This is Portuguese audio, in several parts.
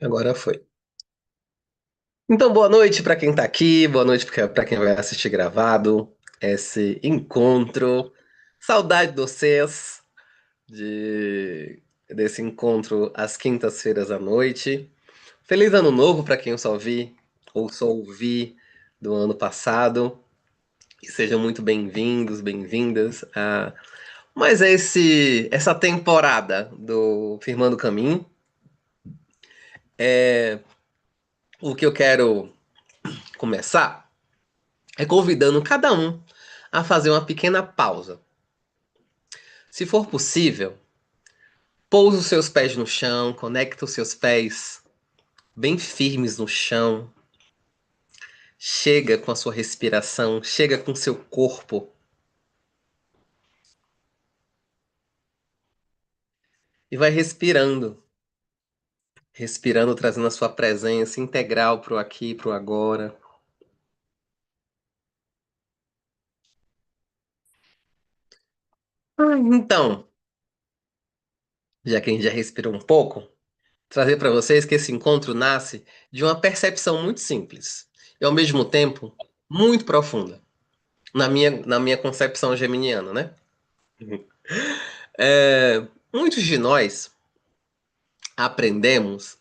Agora foi. Então, boa noite para quem tá aqui, boa noite para quem vai assistir gravado esse encontro. Saudade de vocês, desse encontro às quintas-feiras à noite. Feliz ano novo para quem eu só vi ou só ouvi do ano passado. E sejam muito bem-vindos, bem-vindas a mais essa temporada do Firmando o Caminho. O que eu quero começar é convidando cada um a fazer uma pequena pausa. Se for possível, pouse os seus pés no chão, conecta os seus pés bem firmes no chão, chega com a sua respiração, chega com o seu corpo e vai respirando, respirando, trazendo a sua presença integral para o aqui, para o agora. Então, já que a gente já respirou um pouco, trazer para vocês que esse encontro nasce de uma percepção muito simples e ao mesmo tempo muito profunda na minha concepção geminiana, né? Muitos de nós aprendemos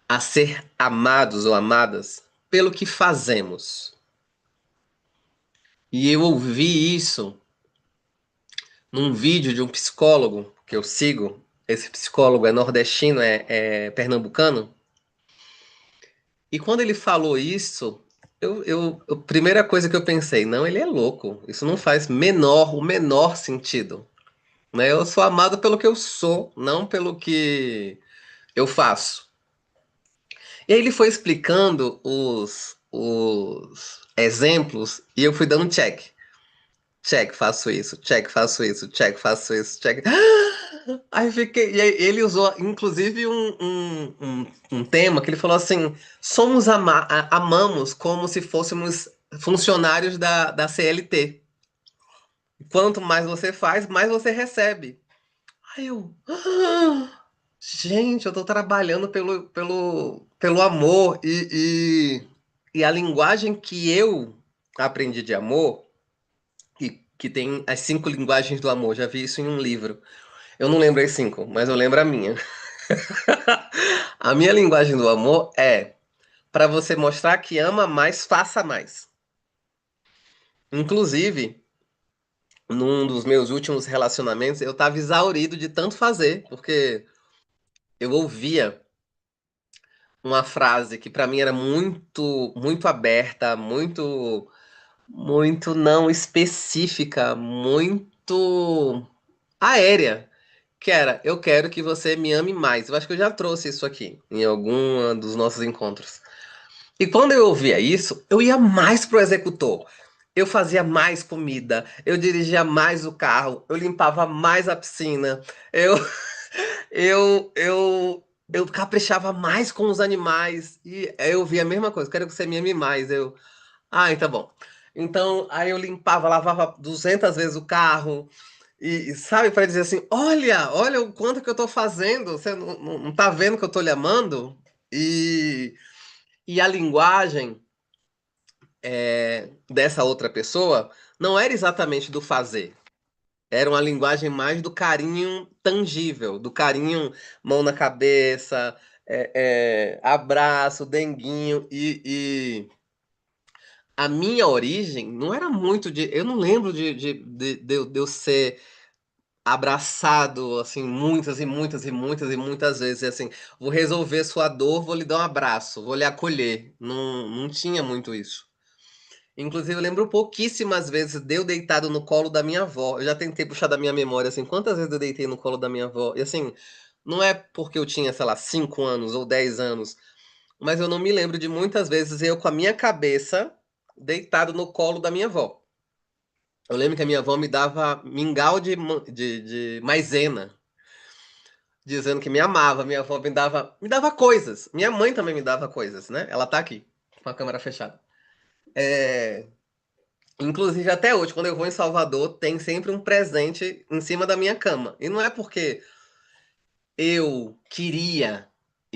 a ser amados ou amadas pelo que fazemos. E eu ouvi isso num vídeo de um psicólogo que eu sigo. Esse psicólogo é nordestino, é pernambucano. E quando ele falou isso, a primeira coisa que eu pensei, não, ele é louco. Isso não faz o menor sentido. Né? Eu sou amado pelo que eu sou, não pelo que eu faço. E aí ele foi explicando os exemplos e eu fui dando check. Check, faço isso, check, faço isso, check, faço isso, check. Aí fiquei. E aí ele usou, inclusive, um tema que ele falou assim: amamos como se fôssemos funcionários da CLT. Quanto mais você faz, mais você recebe. Aí eu. Gente, eu tô trabalhando pelo amor e a linguagem que eu aprendi de amor, que tem as 5 linguagens do amor, já vi isso em um livro. Eu não lembro as 5, mas eu lembro a minha. A minha linguagem do amor é para você mostrar que ama mais, faça mais. Inclusive, num dos meus últimos relacionamentos, eu tava exaurido de tanto fazer, porque eu ouvia uma frase que para mim era muito muito aberta, muito não específica, muito aérea, que era eu quero que você me ame mais. Eu acho que eu já trouxe isso aqui em algum dos nossos encontros. E quando eu ouvia isso, eu ia mais pro executor. Eu fazia mais comida, eu dirigia mais o carro, eu limpava mais a piscina, eu eu, eu, eu caprichava mais com os animais e eu via a mesma coisa. Quero que você me ame mais. Tá bom. Então, aí eu limpava, lavava 200 vezes o carro e sabe, para dizer assim, olha o quanto que eu tô fazendo. Você não tá vendo que eu tô lhe amando? E, e a linguagem dessa outra pessoa não era exatamente do fazer. Era uma linguagem mais do carinho tangível, do carinho, mão na cabeça, abraço, denguinho. E a minha origem não era muito de. Eu não lembro de eu ser abraçado, assim, muitas e muitas e muitas e muitas vezes. E assim, vou resolver sua dor, vou lhe dar um abraço, vou lhe acolher. Não, não tinha muito isso. Inclusive, eu lembro pouquíssimas vezes de eu deitado no colo da minha avó. Eu já tentei puxar da minha memória, assim, quantas vezes eu deitei no colo da minha avó. E assim, não é porque eu tinha, sei lá, 5 anos ou 10 anos, mas eu não me lembro de muitas vezes eu com a minha cabeça deitado no colo da minha avó. Eu lembro que a minha avó me dava mingau de maisena, dizendo que me amava. Minha avó me dava coisas. Minha mãe também me dava coisas, né? Ela tá aqui, com a câmera fechada. É, Inclusive, até hoje, quando eu vou em Salvador, tem sempre um presente em cima da minha cama. E não é porque eu queria,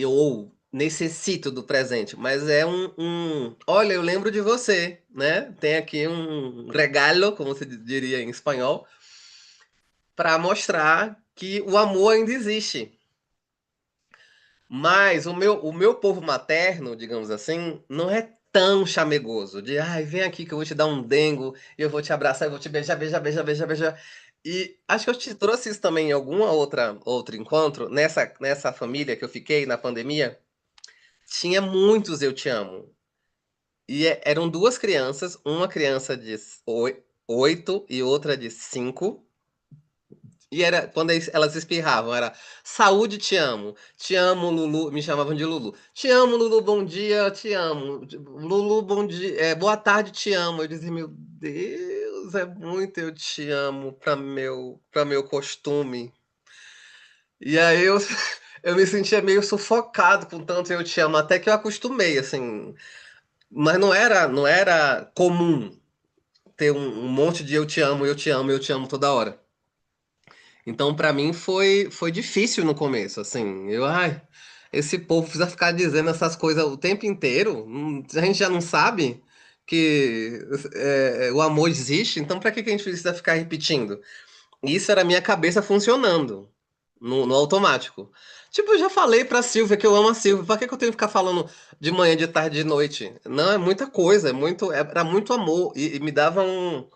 ou necessito do presente, mas é olha, eu lembro de você, né? Tem aqui um regalo, como se diria em espanhol, para mostrar que o amor ainda existe. Mas o meu povo materno, digamos assim, não é tão chamegoso. De, ai, vem aqui que eu vou te dar um dengo, e eu vou te abraçar, eu vou te beijar, beijar, beijar, beijar, beijar. E acho que eu te trouxe isso também em alguma outro encontro, nessa família que eu fiquei na pandemia. Tinha muitos eu te amo. E eram duas crianças, uma criança de 8 e outra de 5. E era quando elas espirravam, era saúde, te amo, Lulu, me chamavam de Lulu. Te amo, Lulu, bom dia, te amo. Lulu, bom dia, boa tarde, te amo. Eu dizia, meu Deus, é muito eu te amo para meu costume. E aí eu, eu me sentia meio sufocado com tanto eu te amo, até que eu acostumei, assim. Mas não era comum ter um monte de eu te amo, eu te amo, eu te amo toda hora. Então, pra mim, foi difícil no começo, assim. Ai, esse povo precisa ficar dizendo essas coisas o tempo inteiro. A gente já não sabe que o amor existe, então pra que que a gente precisa ficar repetindo? Isso era a minha cabeça funcionando no automático. Tipo, eu já falei pra Silvia que eu amo a Silvia. Pra que que eu tenho que ficar falando de manhã, de tarde, de noite? Não, é muita coisa, era muito amor. E me dava um.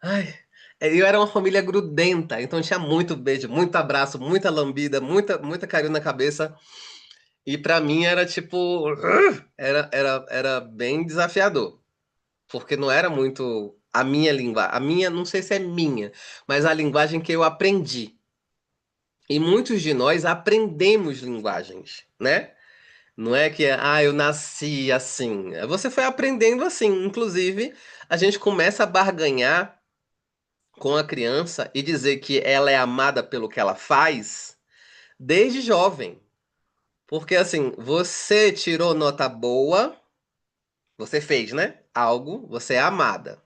Ai, eu era uma família grudenta, então tinha muito beijo, muito abraço, muita lambida, muita carinho na cabeça. E pra mim era tipo, era bem desafiador, porque não era muito a minha linguagem, a minha, não sei se é minha, mas a linguagem que eu aprendi. E muitos de nós aprendemos linguagens, né? Não é que, eu nasci assim. Você foi aprendendo assim. Inclusive, a gente começa a barganhar com a criança e dizer que ela é amada pelo que ela faz desde jovem. Porque assim, você tirou nota boa, você fez, né? Algo, você é amada.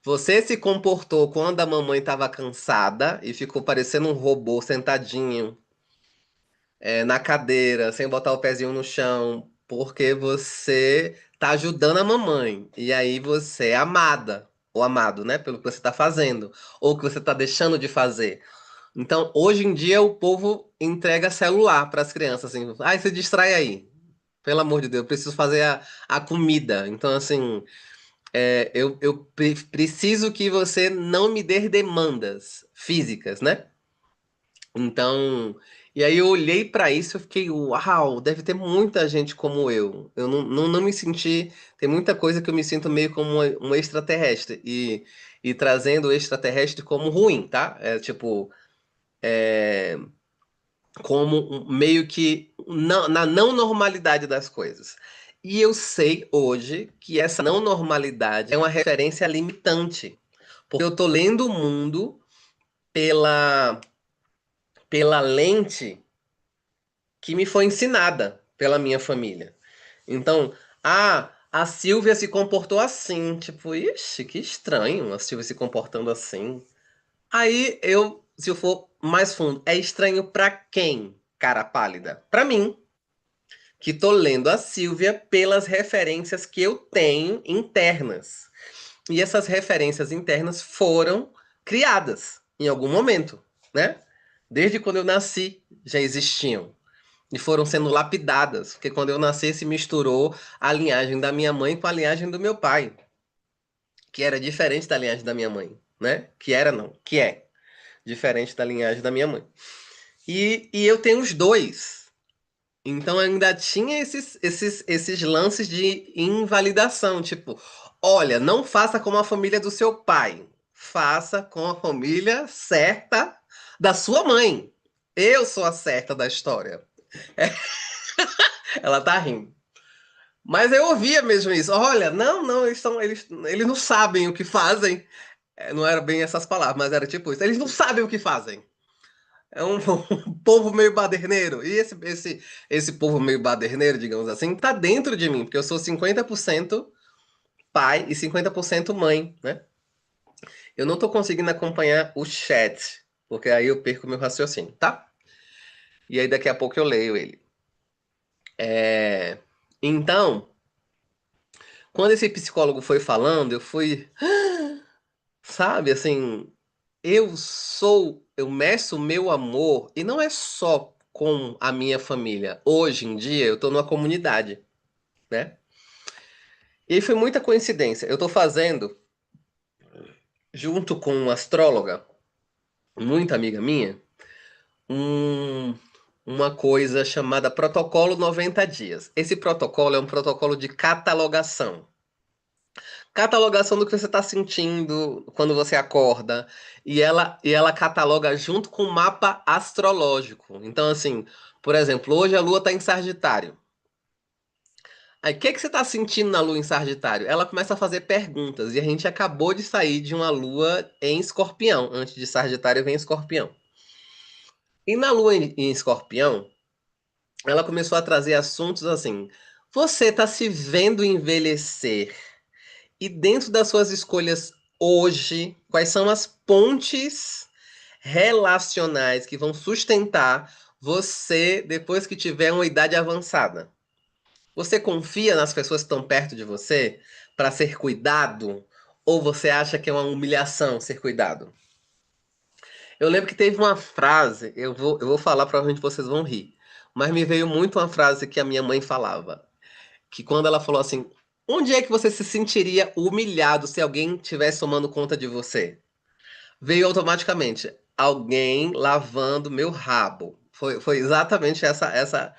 Você se comportou quando a mamãe estava cansada e ficou parecendo um robô sentadinho, na cadeira, sem botar o pezinho no chão, porque você tá ajudando a mamãe. E aí você é amada, ou amado, né? Pelo que você tá fazendo, ou que você tá deixando de fazer. Então, hoje em dia, o povo entrega celular para as crianças, assim, ai, se distrai aí. Pelo amor de Deus, eu preciso fazer a comida. Então, assim, eu preciso que você não me dê demandas físicas, né? Então, e aí eu olhei para isso e fiquei, uau, deve ter muita gente como eu. Eu não me senti. Tem muita coisa que eu me sinto meio como um extraterrestre. E trazendo o extraterrestre como ruim, tá? É tipo. Como meio que na não normalidade das coisas. E eu sei hoje que essa não normalidade é uma referência limitante, porque eu tô lendo o mundo pela lente que me foi ensinada pela minha família. Então, a Silvia se comportou assim, tipo, ixi, que estranho a Silvia se comportando assim. Aí eu, se eu for mais fundo, é estranho pra quem, cara pálida? Pra mim, que tô lendo a Silvia pelas referências que eu tenho internas. E essas referências internas foram criadas em algum momento, né? Desde quando eu nasci já existiam e foram sendo lapidadas, porque quando eu nasci se misturou a linhagem da minha mãe com a linhagem do meu pai, que era diferente da linhagem da minha mãe, né? Que era não, que é diferente da linhagem da minha mãe. E eu tenho os dois. Então ainda tinha esses lances de invalidação, tipo, olha, não faça como a família do seu pai, faça com a família certa da sua mãe. Eu sou a certa da história. Ela tá rindo. Mas eu ouvia mesmo isso. Olha, não, eles não sabem o que fazem. Não era bem essas palavras, mas era tipo isso. Eles não sabem o que fazem. É um, um povo meio baderneiro. E esse povo meio baderneiro, digamos assim, tá dentro de mim, porque eu sou 50% pai e 50% mãe, né? Eu não tô conseguindo acompanhar o chat, porque aí eu perco meu raciocínio, tá? E aí daqui a pouco eu leio ele. É, Então, quando esse psicólogo foi falando, eu fui, sabe, assim, eu meço o meu amor, e não é só com a minha família. Hoje em dia, eu tô numa comunidade, né? E foi muita coincidência. Eu tô fazendo, junto com uma astróloga, muita amiga minha, um- uma coisa chamada Protocolo 90 Dias. Esse protocolo é um protocolo de catalogação. Catalogação do que você está sentindo quando você acorda. E ela cataloga junto com o mapa astrológico. Então, assim, por exemplo, hoje a Lua está em Sagitário. Aí, o que que você está sentindo na Lua em Sagitário? Ela começa a fazer perguntas. E a gente acabou de sair de uma Lua em Escorpião. Antes de Sagitário vem Escorpião. E na Lua em Escorpião, ela começou a trazer assuntos assim. Você está se vendo envelhecer? E dentro das suas escolhas hoje, quais são as pontes relacionais que vão sustentar você depois que tiver uma idade avançada? Você confia nas pessoas que estão perto de você para ser cuidado? Ou você acha que é uma humilhação ser cuidado? Eu lembro que teve uma frase, eu vou falar, provavelmente vocês vão rir, mas me veio muito uma frase que a minha mãe falava, que quando ela falou assim, onde é que você se sentiria humilhado se alguém estivesse tomando conta de você? Veio automaticamente, alguém lavando meu rabo. Foi exatamente essa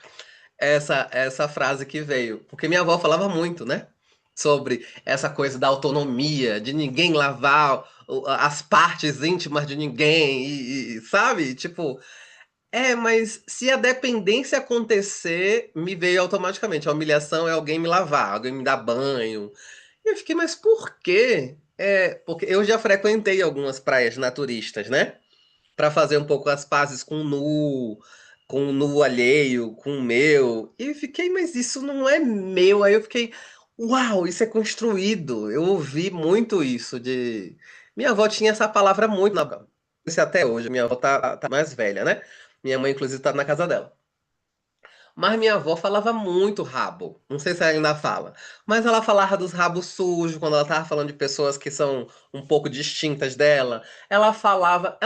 frase que veio. Porque minha avó falava muito, né? Sobre essa coisa da autonomia, de ninguém lavar as partes íntimas de ninguém, sabe? Tipo, mas se a dependência acontecer, me veio automaticamente. A humilhação é alguém me lavar, alguém me dar banho. E eu fiquei, mas por quê? Porque eu já frequentei algumas praias naturistas, né? Pra fazer um pouco as pazes com o nu alheio, com o meu. E fiquei, mas isso não é meu. Aí eu fiquei, uau, isso é construído. Eu ouvi muito isso de. Minha avó tinha essa palavra muito na boca. Isso até hoje. Minha avó tá mais velha, né? Minha mãe, inclusive, tá na casa dela. Mas minha avó falava muito rabo. Não sei se ela ainda fala. Mas ela falava dos rabos sujos, quando ela tava falando de pessoas que são um pouco distintas dela. Ela falava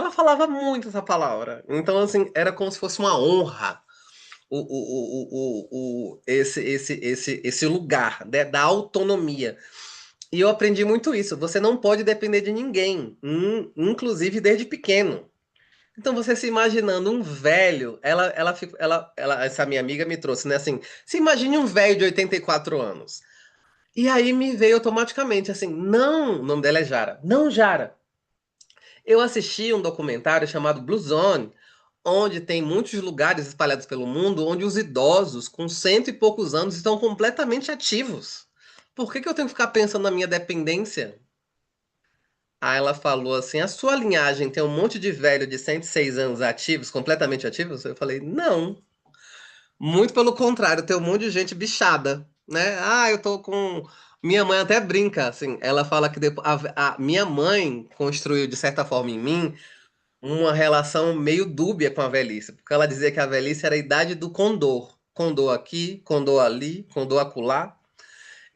muito essa palavra. Então, assim, era como se fosse uma honra esse lugar, né, da autonomia. E eu aprendi muito isso. Você não pode depender de ninguém, inclusive desde pequeno. Então, você se imaginando um velho, essa minha amiga me trouxe, né? Assim, se imagine um velho de 84 anos. E aí me veio automaticamente assim, não, o nome dela é Jara. Não, Jara. Eu assisti um documentário chamado Blue Zone, onde tem muitos lugares espalhados pelo mundo onde os idosos com cento e poucos anos estão completamente ativos. Por que que eu tenho que ficar pensando na minha dependência? Aí ela falou assim: a sua linhagem tem um monte de velho de 106 anos ativos, completamente ativos? Eu falei: não. Muito pelo contrário, tem um monte de gente bichada, né? Ah, eu tô com. Minha mãe até brinca, assim. Ela fala que depois, a minha mãe construiu, de certa forma, em mim, uma relação meio dúbia com a velhice. Porque ela dizia que a velhice era a idade do condor. Condor aqui, condor ali, condor acolá.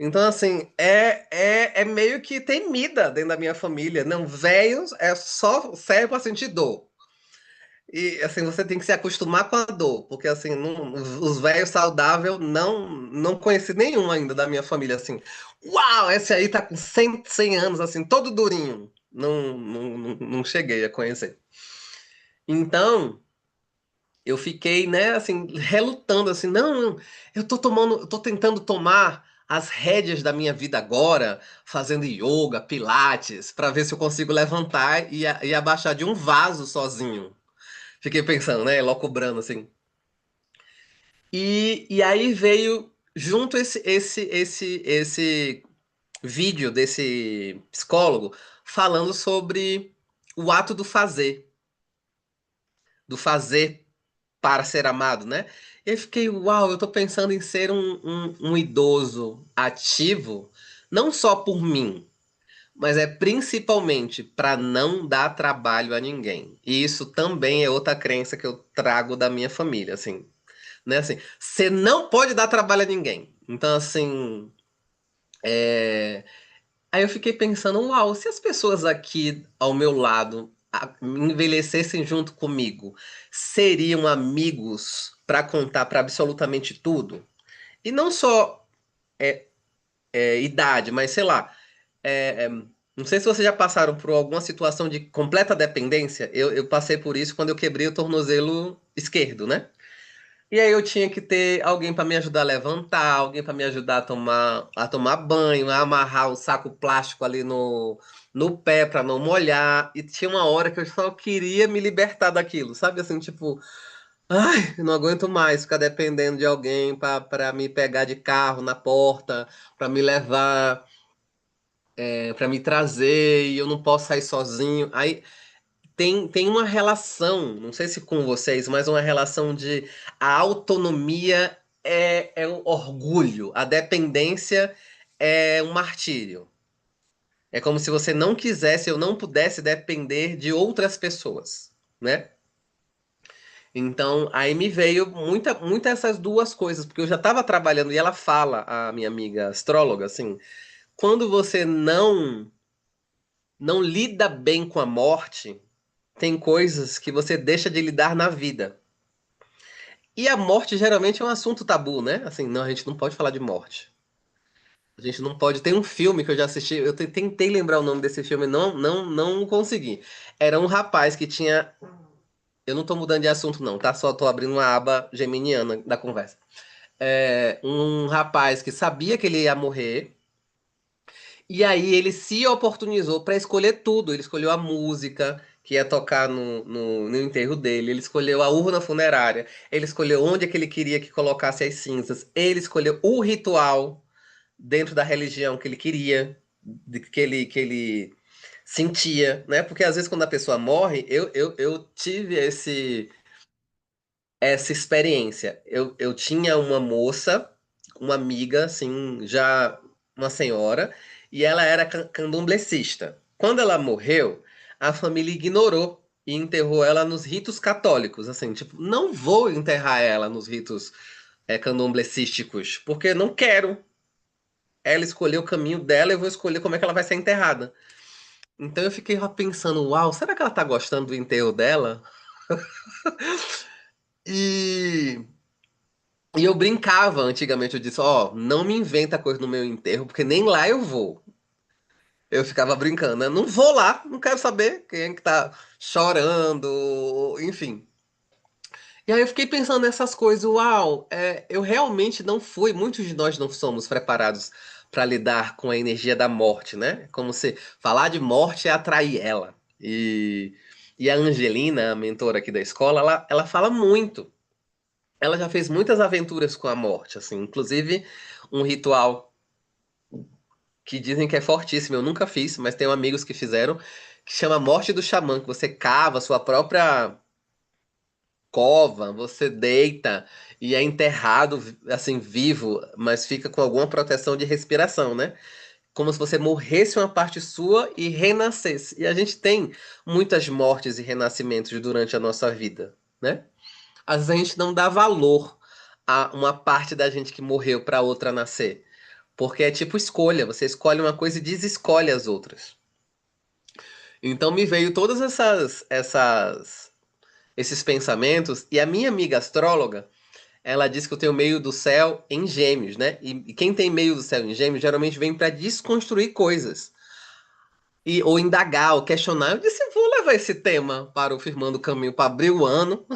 Então, assim, é meio que temida dentro da minha família. Não, velhos é só serve pra sentir dor. E, assim, você tem que se acostumar com a dor. Porque, assim, os velhos saudáveis, não conheci nenhum ainda da minha família, assim. Uau, esse aí tá com 100 anos, assim, todo durinho. Não cheguei a conhecer. Então, eu fiquei, né, assim, relutando, assim, não, eu tô tentando tomar as rédeas da minha vida agora, fazendo yoga, pilates, pra ver se eu consigo levantar e abaixar de um vaso sozinho. Fiquei pensando, né, locobrando, assim. E aí veio junto esse vídeo desse psicólogo falando sobre o ato do fazer para ser amado, né? E eu fiquei, uau, eu tô pensando em ser um idoso ativo, não só por mim, mas é principalmente para não dar trabalho a ninguém. E isso também é outra crença que eu trago da minha família, assim. né? Assim, você não pode dar trabalho a ninguém. Então, assim, é, aí eu fiquei pensando, uau, se as pessoas aqui ao meu lado envelhecessem junto comigo, seriam amigos para contar para absolutamente tudo? E não só idade, mas sei lá, não sei se vocês já passaram por alguma situação de completa dependência. Eu passei por isso quando eu quebrei o tornozelo esquerdo, né? E aí eu tinha que ter alguém para me ajudar a levantar, alguém para me ajudar a tomar banho, a amarrar o saco plástico ali no pé para não molhar. E tinha uma hora que eu só queria me libertar daquilo, sabe? Assim, tipo, ai, eu não aguento mais ficar dependendo de alguém para me pegar de carro na porta, para me levar, para me trazer, e eu não posso sair sozinho. Aí tem uma relação, não sei se com vocês, mas uma relação de a autonomia é um orgulho, a dependência é um martírio. É como se você não quisesse ou não pudesse depender de outras pessoas, né? Então, aí me veio muita essas duas coisas, porque eu já estava trabalhando e ela fala, a minha amiga astróloga, assim, quando você não lida bem com a morte, tem coisas que você deixa de lidar na vida. E a morte geralmente é um assunto tabu, né? Assim, não, a gente não pode falar de morte. A gente não pode. Tem um filme que eu já assisti, eu tentei lembrar o nome desse filme, não consegui. Era um rapaz que tinha. Eu não tô mudando de assunto, não, tá? Só tô abrindo uma aba geminiana da conversa. Um rapaz que sabia que ele ia morrer. E aí ele se oportunizou para escolher tudo. Ele escolheu a música que ia tocar no enterro dele, ele escolheu a urna funerária, ele escolheu onde é que ele queria que colocasse as cinzas, ele escolheu o ritual dentro da religião que ele queria, que ele sentia, né? Porque às vezes quando a pessoa morre, eu tive essa experiência. Eu tinha uma moça, uma amiga, assim, já uma senhora, e ela era candomblecista. Quando ela morreu, a família ignorou e enterrou ela nos ritos católicos, assim, tipo, não vou enterrar ela nos ritos candomblecísticos, porque não quero. Ela escolheu o caminho dela, eu vou escolher como é que ela vai ser enterrada. Então eu fiquei pensando, uau, será que ela tá gostando do enterro dela? E E eu brincava antigamente, eu disse, ó, não me inventa coisa no meu enterro, porque nem lá eu vou. Eu ficava brincando, né? Não vou lá, não quero saber quem é que tá chorando, enfim. E aí eu fiquei pensando nessas coisas, uau, eu realmente não fui, muitos de nós não somos preparados para lidar com a energia da morte, né? Como se falar de morte é atrair ela. E a Angelina, a mentora aqui da escola, ela fala muito. Ela já fez muitas aventuras com a morte, assim, inclusive um ritual que dizem que é fortíssimo. Eu nunca fiz, mas tenho amigos que fizeram, que chama Morte do Xamã, que você cava a sua própria cova, você deita e é enterrado assim vivo, mas fica com alguma proteção de respiração, né? Como se você morresse uma parte sua e renascesse. E a gente tem muitas mortes e renascimentos durante a nossa vida, né? Às vezes a gente não dá valor a uma parte da gente que morreu para outra nascer. Porque é tipo escolha, você escolhe uma coisa e desescolhe as outras. Então me veio todas esses pensamentos, e a minha amiga astróloga, ela disse que eu tenho meio do céu em Gêmeos, né? E quem tem meio do céu em Gêmeos geralmente vem para desconstruir coisas. Ou indagar, ou questionar. Eu disse, vou levar esse tema para o Firmando o Caminho para abrir o ano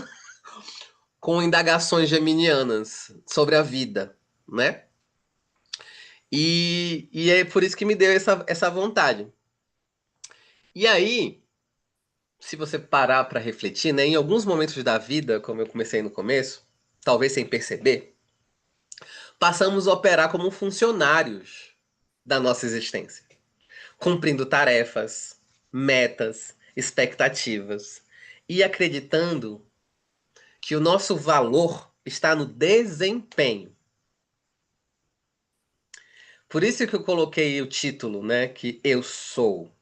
com indagações geminianas sobre a vida, né? E é por isso que me deu essa vontade. E aí, se você parar para refletir, né, em alguns momentos da vida, como eu comecei no começo, talvez sem perceber, passamos a operar como funcionários da nossa existência, cumprindo tarefas, metas, expectativas e acreditando que o nosso valor está no desempenho. Por isso que eu coloquei o título, né, que eu sou.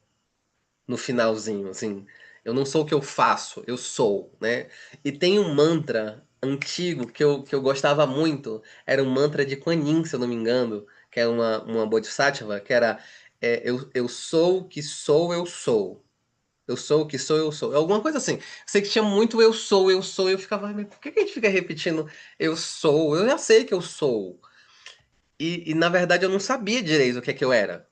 No finalzinho, assim. Eu não sou o que eu faço, eu sou, né? E tem um mantra antigo que eu gostava muito. Era um mantra de Kuan Yin, se eu não me engano, que é uma Bodhisattva, que era eu sou o que sou, eu sou. Eu sou o que sou, eu sou. Alguma coisa assim. Sei que tinha muito eu sou, eu sou. Eu ficava, "Mas por que que a gente fica repetindo eu sou? Eu já sei que eu sou. E na verdade eu não sabia direito o que é que eu era.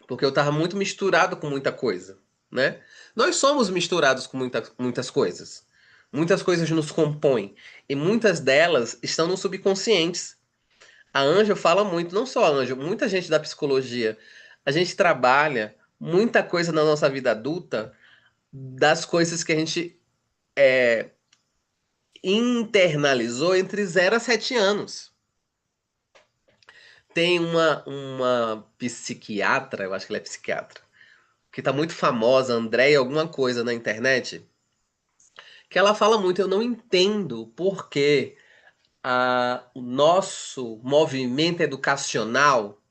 Porque eu estava muito misturado com muita coisa, né? Nós somos misturados com muitas coisas. Muitas coisas nos compõem. E muitas delas estão no subconscientes. A Ângela fala muito, não só a Ângela, muita gente da psicologia. A gente trabalha muita coisa na nossa vida adulta das coisas que a gente internalizou entre 0 a 7 anos. Tem uma psiquiatra, eu acho que ela é psiquiatra, que tá muito famosa, Andréia alguma coisa na internet, que ela fala muito, eu não entendo por que o nosso movimento educacional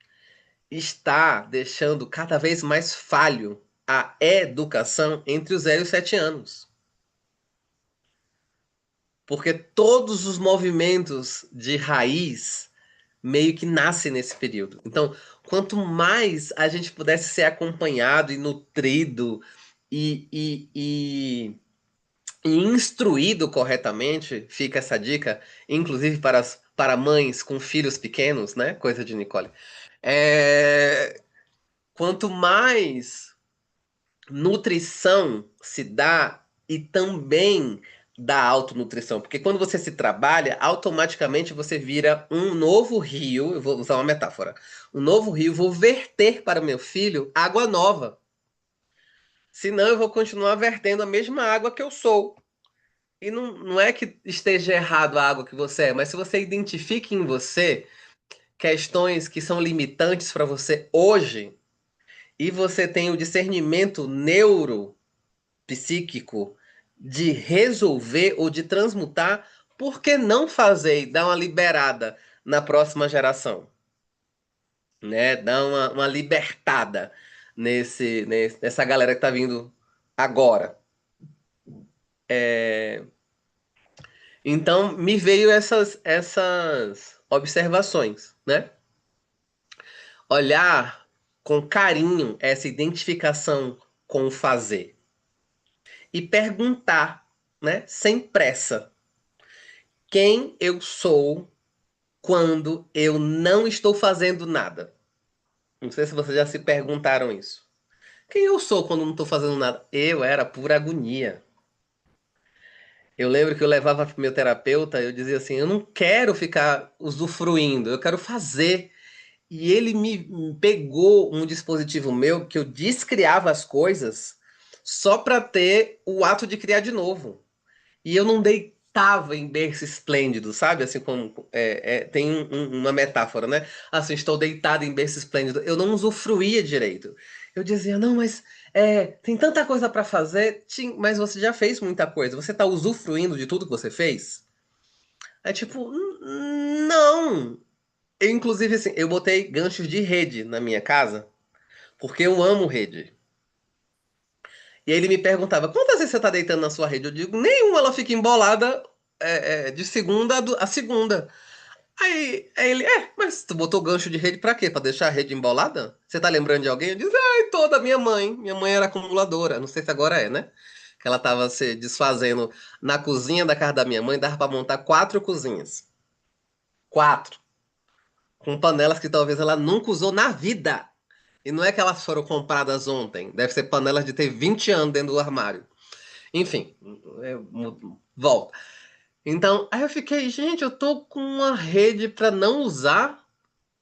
está deixando cada vez mais falho a educação entre os 0 e 7 anos. Porque todos os movimentos de raiz meio que nascem nesse período. Então, quanto mais a gente pudesse ser acompanhado e nutrido e, e, e, e instruído corretamente, fica essa dica, inclusive para mães com filhos pequenos, né? Coisa de Nicole. Quanto mais nutrição se dá e também da autonutrição, porque quando você se trabalha, automaticamente você vira um novo rio, eu vou usar uma metáfora, um novo rio, vou verter para o meu filho água nova. Senão eu vou continuar vertendo a mesma água que eu sou. E não é que esteja errado a água que você é, mas se você identifica em você questões que são limitantes para você hoje, e você tem o discernimento neuropsíquico de resolver ou de transmutar, por que não fazer e dar uma liberada na próxima geração? Né? Dar uma libertada nessa galera que tá vindo agora. Então, me veio essas observações, né? Olhar com carinho essa identificação com o fazer e perguntar, né, sem pressa, quem eu sou quando eu não estou fazendo nada. Não sei se vocês já se perguntaram isso. Quem eu sou quando não estou fazendo nada? Eu era pura agonia. Eu lembro que eu levava para o meu terapeuta, eu dizia assim, eu não quero ficar usufruindo, eu quero fazer. E ele me pegou um dispositivo meu que eu descriava as coisas só para ter o ato de criar de novo. E eu não deitava em berço esplêndido, sabe? Assim como tem uma metáfora, né? Assim, estou deitado em berço esplêndido. Eu não usufruía direito. Eu dizia, não, mas tem tanta coisa para fazer. Sim, mas você já fez muita coisa. Você está usufruindo de tudo que você fez? É tipo, não. Eu, inclusive, assim, eu botei ganchos de rede na minha casa, porque eu amo rede. E aí ele me perguntava, quantas vezes você tá deitando na sua rede? Eu digo, nenhuma, ela fica embolada de segunda a segunda. Aí ele, mas tu botou gancho de rede pra quê? Pra deixar a rede embolada? Você tá lembrando de alguém? Eu disse, ai, toda minha mãe. Minha mãe era acumuladora. Não sei se agora é, né? Que ela tava se desfazendo na cozinha da casa da minha mãe, dava pra montar 4 cozinhas. 4. Com panelas que talvez ela nunca usou na vida. E não é que elas foram compradas ontem. Deve ser panelas de ter 20 anos dentro do armário. Enfim, volta. Então, aí eu fiquei, gente, eu tô com uma rede pra não usar,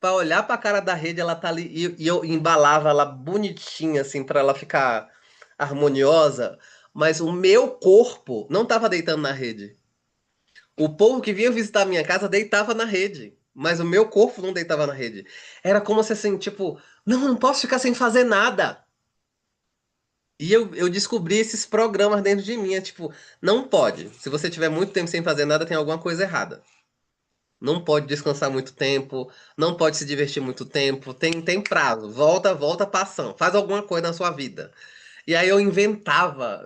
pra olhar pra cara da rede, ela tá ali, e eu embalava ela bonitinha, assim, pra ela ficar harmoniosa, mas o meu corpo não tava deitando na rede. O povo que vinha visitar a minha casa deitava na rede, mas o meu corpo não deitava na rede. Era como se assim, tipo, não posso ficar sem fazer nada. E eu descobri esses programas dentro de mim. É tipo, não pode. Se você tiver muito tempo sem fazer nada, tem alguma coisa errada. Não pode descansar muito tempo, não pode se divertir muito tempo, tem prazo. Volta pra ação. Faz alguma coisa na sua vida. E aí eu inventava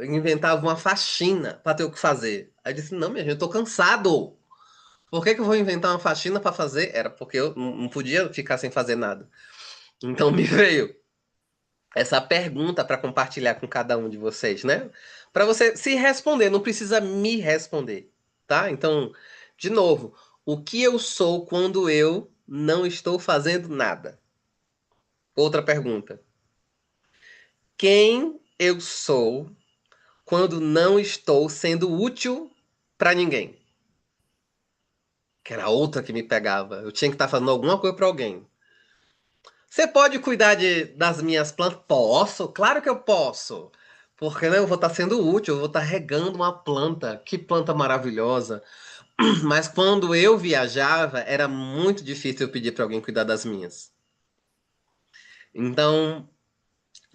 uma faxina para ter o que fazer. Aí eu disse, não, minha gente, eu tô cansado. Por que que eu vou inventar uma faxina para fazer? Era porque eu não podia ficar sem fazer nada. Então me veio essa pergunta para compartilhar com cada um de vocês, né? Para você se responder, não precisa me responder, tá? Então, de novo, o que eu sou quando eu não estou fazendo nada? Outra pergunta. Quem eu sou quando não estou sendo útil para ninguém? Que era outra que me pegava. Eu tinha que estar fazendo alguma coisa para alguém. Você pode cuidar das minhas plantas? Posso, claro que eu posso. Porque né, eu vou estar sendo útil, eu vou estar regando uma planta. Que planta maravilhosa. Mas quando eu viajava, era muito difícil eu pedir para alguém cuidar das minhas. Então,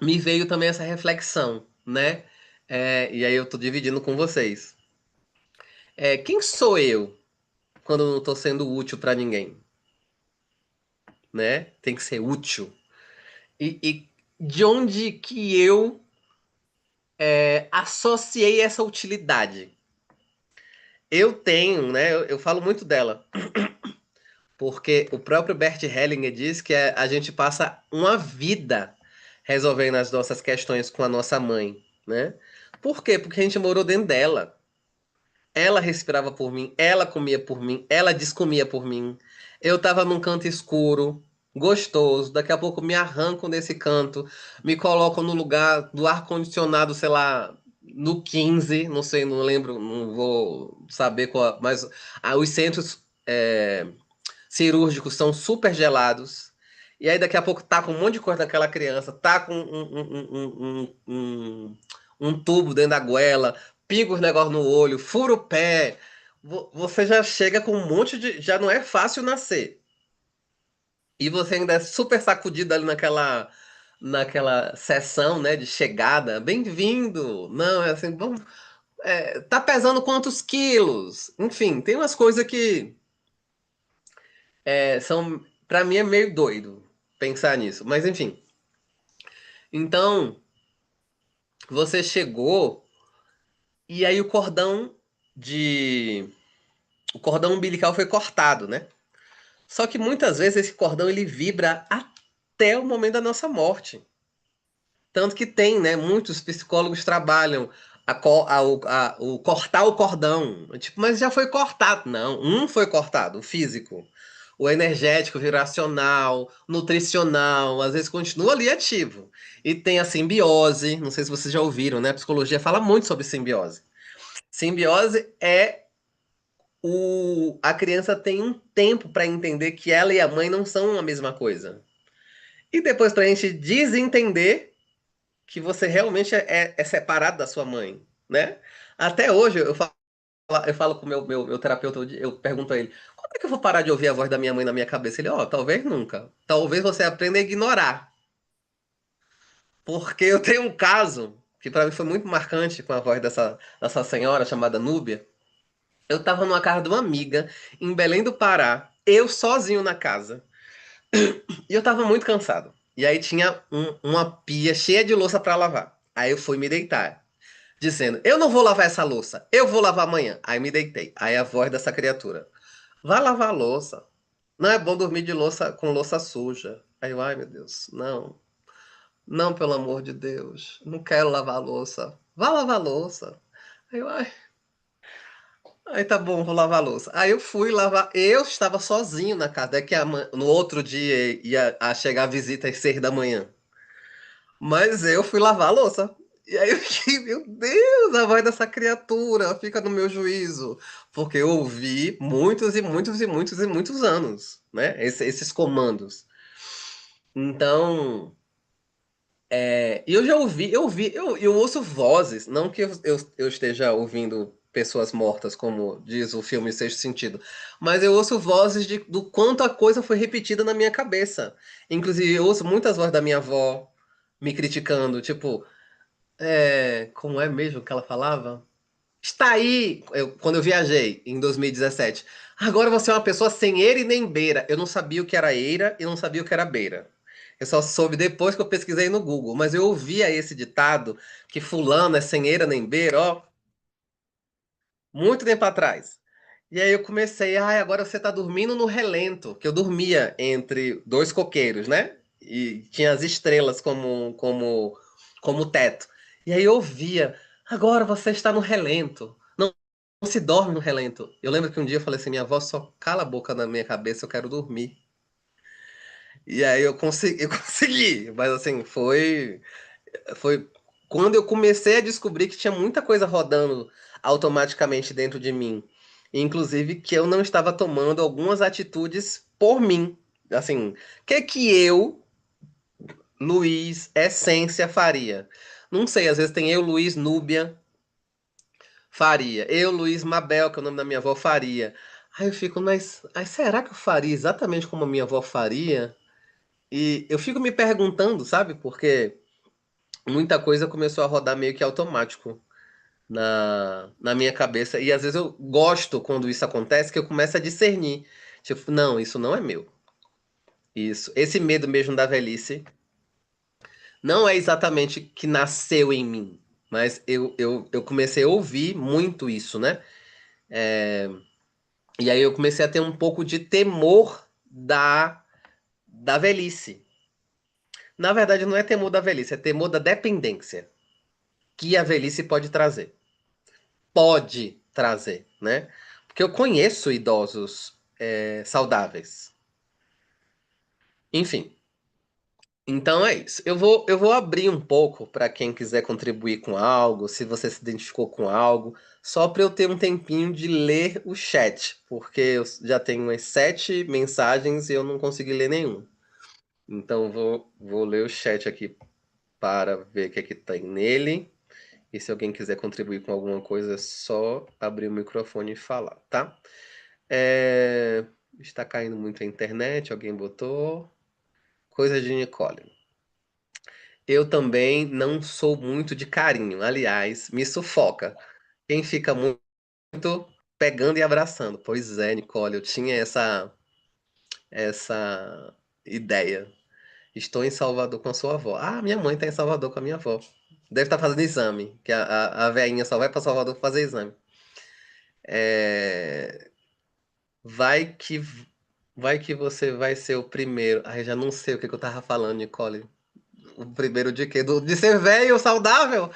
me veio também essa reflexão, né? E aí eu tô dividindo com vocês. Quem sou eu quando eu não tô sendo útil para ninguém, né? Tem que ser útil. E de onde que eu associei essa utilidade? Eu tenho, né? Eu falo muito dela, porque o próprio Bert Hellinger diz que a gente passa uma vida resolvendo as nossas questões com a nossa mãe, né? Por quê? Porque a gente morou dentro dela. Ela respirava por mim, ela comia por mim, ela descomia por mim. Eu tava num canto escuro, gostoso, daqui a pouco me arrancam desse canto, me colocam no lugar do ar-condicionado, sei lá, no 15, não sei, não lembro, não vou saber qual, mas os centros cirúrgicos são super gelados. E aí daqui a pouco tá com um monte de coisa daquela criança, tá com um tubo dentro da goela, pinga os negócios no olho, fura o pé. Você já chega com um monte de. Já não é fácil nascer. E você ainda é super sacudido ali naquela sessão, né, de chegada. Bem-vindo! Não, é assim, vamos, tá pesando quantos quilos? Enfim, tem umas coisas que são. Pra mim é meio doido pensar nisso. Mas enfim. Então, você chegou e aí de. O cordão umbilical foi cortado, né? Só que muitas vezes esse cordão ele vibra até o momento da nossa morte. Tanto que tem, né? Muitos psicólogos trabalham o cortar o cordão. Tipo, mas já foi cortado. Não, um foi cortado, o físico. O energético, vibracional, nutricional, às vezes continua ali ativo. E tem a simbiose, não sei se vocês já ouviram, né? A psicologia fala muito sobre simbiose. Simbiose é a criança tem um tempo para entender que ela e a mãe não são a mesma coisa. E depois para a gente desentender que você realmente é separado da sua mãe, né? Até hoje eu falo com o meu terapeuta, eu pergunto a ele, quando é que eu vou parar de ouvir a voz da minha mãe na minha cabeça? Ele, talvez nunca. Talvez você aprenda a ignorar. Porque eu tenho um caso que para mim foi muito marcante com a voz dessa senhora chamada Núbia. Eu tava numa casa de uma amiga em Belém do Pará, eu sozinho na casa, e eu tava muito cansado. E aí tinha uma pia cheia de louça para lavar. Aí eu fui me deitar, dizendo: Eu não vou lavar essa louça, eu vou lavar amanhã. Aí me deitei. Aí a voz dessa criatura: Vá lavar a louça. Não é bom dormir de louça com louça suja. Aí eu, ai meu Deus, não. Não, pelo amor de Deus. Não quero lavar a louça. Vá lavar a louça. Aí eu, ai. Aí tá bom, vou lavar a louça. Aí eu fui lavar. Eu estava sozinho na casa. Daqui no outro dia ia a chegar a visita às 6 da manhã. Mas eu fui lavar a louça. E aí eu fiquei, meu Deus, a voz dessa criatura fica no meu juízo. Porque eu ouvi muitos e muitos e muitos e muitos anos, né? Esses comandos. Então, e eu já eu ouço vozes, não que eu esteja ouvindo pessoas mortas, como diz o filme Sexto Sentido, mas eu ouço vozes do quanto a coisa foi repetida na minha cabeça. Inclusive, eu ouço muitas vozes da minha avó me criticando, tipo, como é mesmo que ela falava? Está aí, quando eu viajei em 2017. Agora você é uma pessoa sem eira e nem beira. Eu não sabia o que era eira e não sabia o que era beira. Eu só soube depois que eu pesquisei no Google, mas eu ouvia esse ditado que fulano é sem eira nem beira, ó, muito tempo atrás. E aí eu comecei, agora você tá dormindo no relento, que eu dormia entre dois coqueiros, né? E tinha as estrelas como teto. E aí eu ouvia, agora você está no relento. Não, não se dorme no relento. Eu lembro que um dia eu falei assim, minha avó só cala a boca na minha cabeça, eu quero dormir. E aí eu consegui, eu consegui, mas assim, foi quando eu comecei a descobrir que tinha muita coisa rodando automaticamente dentro de mim. Inclusive que eu não estava tomando algumas atitudes por mim. Assim, o que eu, Luiz, Essência, faria? Não sei, às vezes tem eu, Luiz, Núbia, faria. Eu, Luiz, Mabel, que é o nome da minha avó, faria. Aí eu fico, mas será que eu faria exatamente como a minha avó faria? E eu fico me perguntando, sabe? Porque muita coisa começou a rodar meio que automático na minha cabeça. E às vezes eu gosto quando isso acontece, que eu começo a discernir. Tipo, não, isso não é meu. Isso. Esse medo mesmo da velhice não é exatamente que nasceu em mim. Mas eu comecei a ouvir muito isso, né? E aí eu comecei a ter um pouco de temor da velhice. Na verdade, não é temor da velhice, é temor da dependência que a velhice pode trazer. Pode trazer, né? Porque eu conheço idosos saudáveis. Enfim, então é isso. Eu vou abrir um pouco para quem quiser contribuir com algo, se você se identificou com algo, só para eu ter um tempinho de ler o chat, porque eu já tenho umas 7 mensagens e eu não consegui ler nenhum. Então vou ler o chat aqui para ver o que é que tem nele. E se alguém quiser contribuir com alguma coisa, é só abrir o microfone e falar, tá? É, Está caindo muito a internet, alguém botou. Coisa de Nicole. Eu também não sou muito de carinho, aliás, me sufoca. Quem fica muito pegando e abraçando. Pois é, Nicole, eu tinha essa ideia. Estou em Salvador com a sua avó. Ah, minha mãe está em Salvador com a minha avó. Deve estar fazendo exame, que a veinha só vai para Salvador fazer exame. É, Vai que vai que você vai ser o primeiro. Ai, já não sei o que que eu tava falando, Nicole. O primeiro de quê? De ser velho, saudável?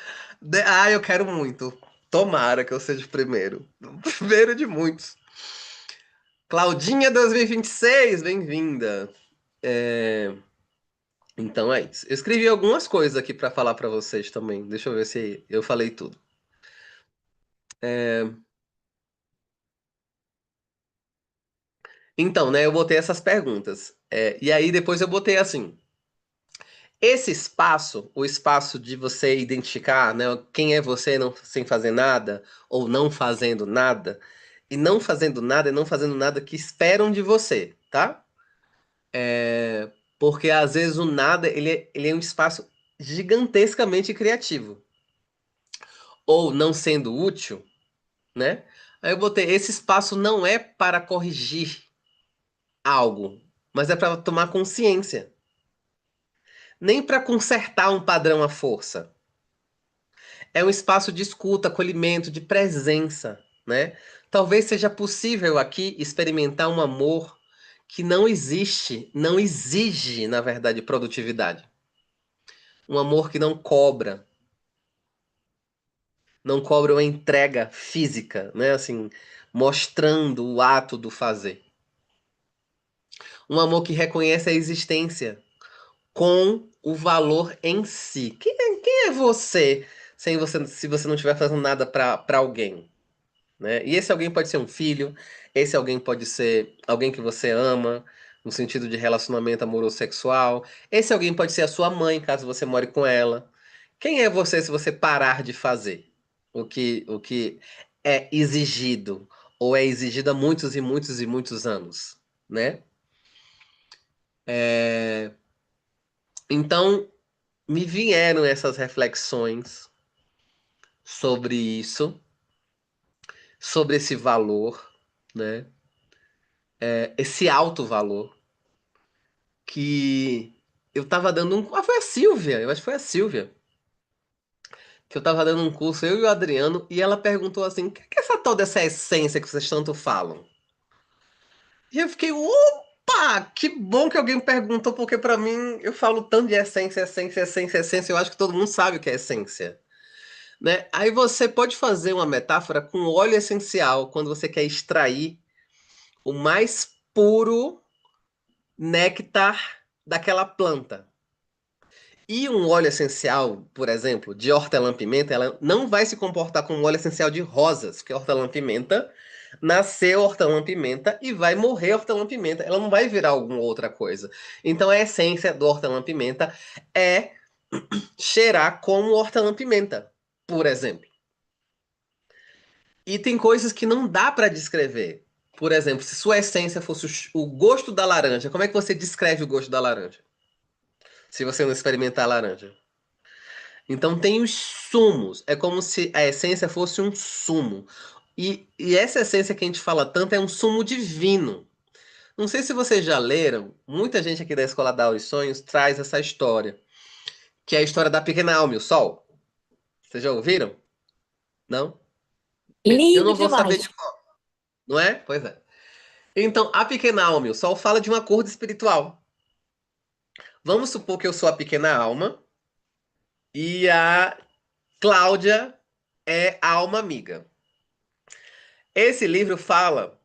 Eu quero muito. Tomara que eu seja o primeiro. O primeiro de muitos. Claudinha 2026, bem-vinda. É, Então é isso. Eu escrevi algumas coisas aqui pra falar pra vocês também. Deixa eu ver se eu falei tudo. É, Então, né, eu botei essas perguntas. E aí depois eu botei assim. Esse espaço, o espaço de você identificar, né, quem é você não, sem fazer nada, ou não fazendo nada, e não fazendo nada e não fazendo nada que esperam de você, tá? Porque às vezes o nada, ele é um espaço gigantescamente criativo. Ou não sendo útil, né? Aí eu botei, esse espaço não é para corrigir algo, mas é para tomar consciência. Nem para consertar um padrão à força. É um espaço de escuta, acolhimento, de presença, né? Talvez seja possível aqui experimentar um amor que não existe, não exige, na verdade, produtividade. Um amor que não cobra uma entrega física, né? Assim, mostrando o ato do fazer. Um amor que reconhece a existência com o valor em si. Quem é você, sem você se você não estiver fazendo nada para alguém? Né? E esse alguém pode ser um filho, esse alguém pode ser alguém que você ama, no sentido de relacionamento amoroso sexual. Esse alguém pode ser a sua mãe, caso você more com ela. Quem é você se você parar de fazer o que é exigido ou é exigido há muitos e muitos e muitos anos, né? Então, me vieram essas reflexões sobre isso, sobre esse valor, né? Esse alto valor que eu tava dando um. Ah, foi a Silvia, eu acho que foi a Silvia. Que eu tava dando um curso, eu e o Adriano, e ela perguntou assim: o que é essa tal dessa essência que vocês tanto falam? E eu fiquei, opa! Que bom que alguém perguntou, porque pra mim eu falo tanto de essência, essência, essência, essência, eu acho que todo mundo sabe o que é essência. Né? Aí você pode fazer uma metáfora com óleo essencial, quando você quer extrair o mais puro néctar daquela planta. E um óleo essencial, por exemplo, de hortelã-pimenta, ela não vai se comportar como um óleo essencial de rosas, porque hortelã-pimenta nasceu hortelã-pimenta e vai morrer hortelã-pimenta. Ela não vai virar alguma outra coisa. Então a essência do hortelã-pimenta é cheirar como hortelã-pimenta, por exemplo. E tem coisas que não dá para descrever. Por exemplo, se sua essência fosse o gosto da laranja, como é que você descreve o gosto da laranja? Se você não experimentar a laranja. Então tem os sumos. É como se a essência fosse um sumo. E essa essência que a gente fala tanto é um sumo divino. Não sei se vocês já leram, muita gente aqui da Escola da Aula e Sonhos traz essa história, que é a história da pequena alma e o sol. Vocês já ouviram? Não? Bem, eu Lindo não vou saber demais. de qual, não é? Pois é. Então, a pequena alma e o sol fala de um acordo espiritual. Vamos supor que eu sou a pequena alma e a Cláudia é a alma amiga. Esse livro fala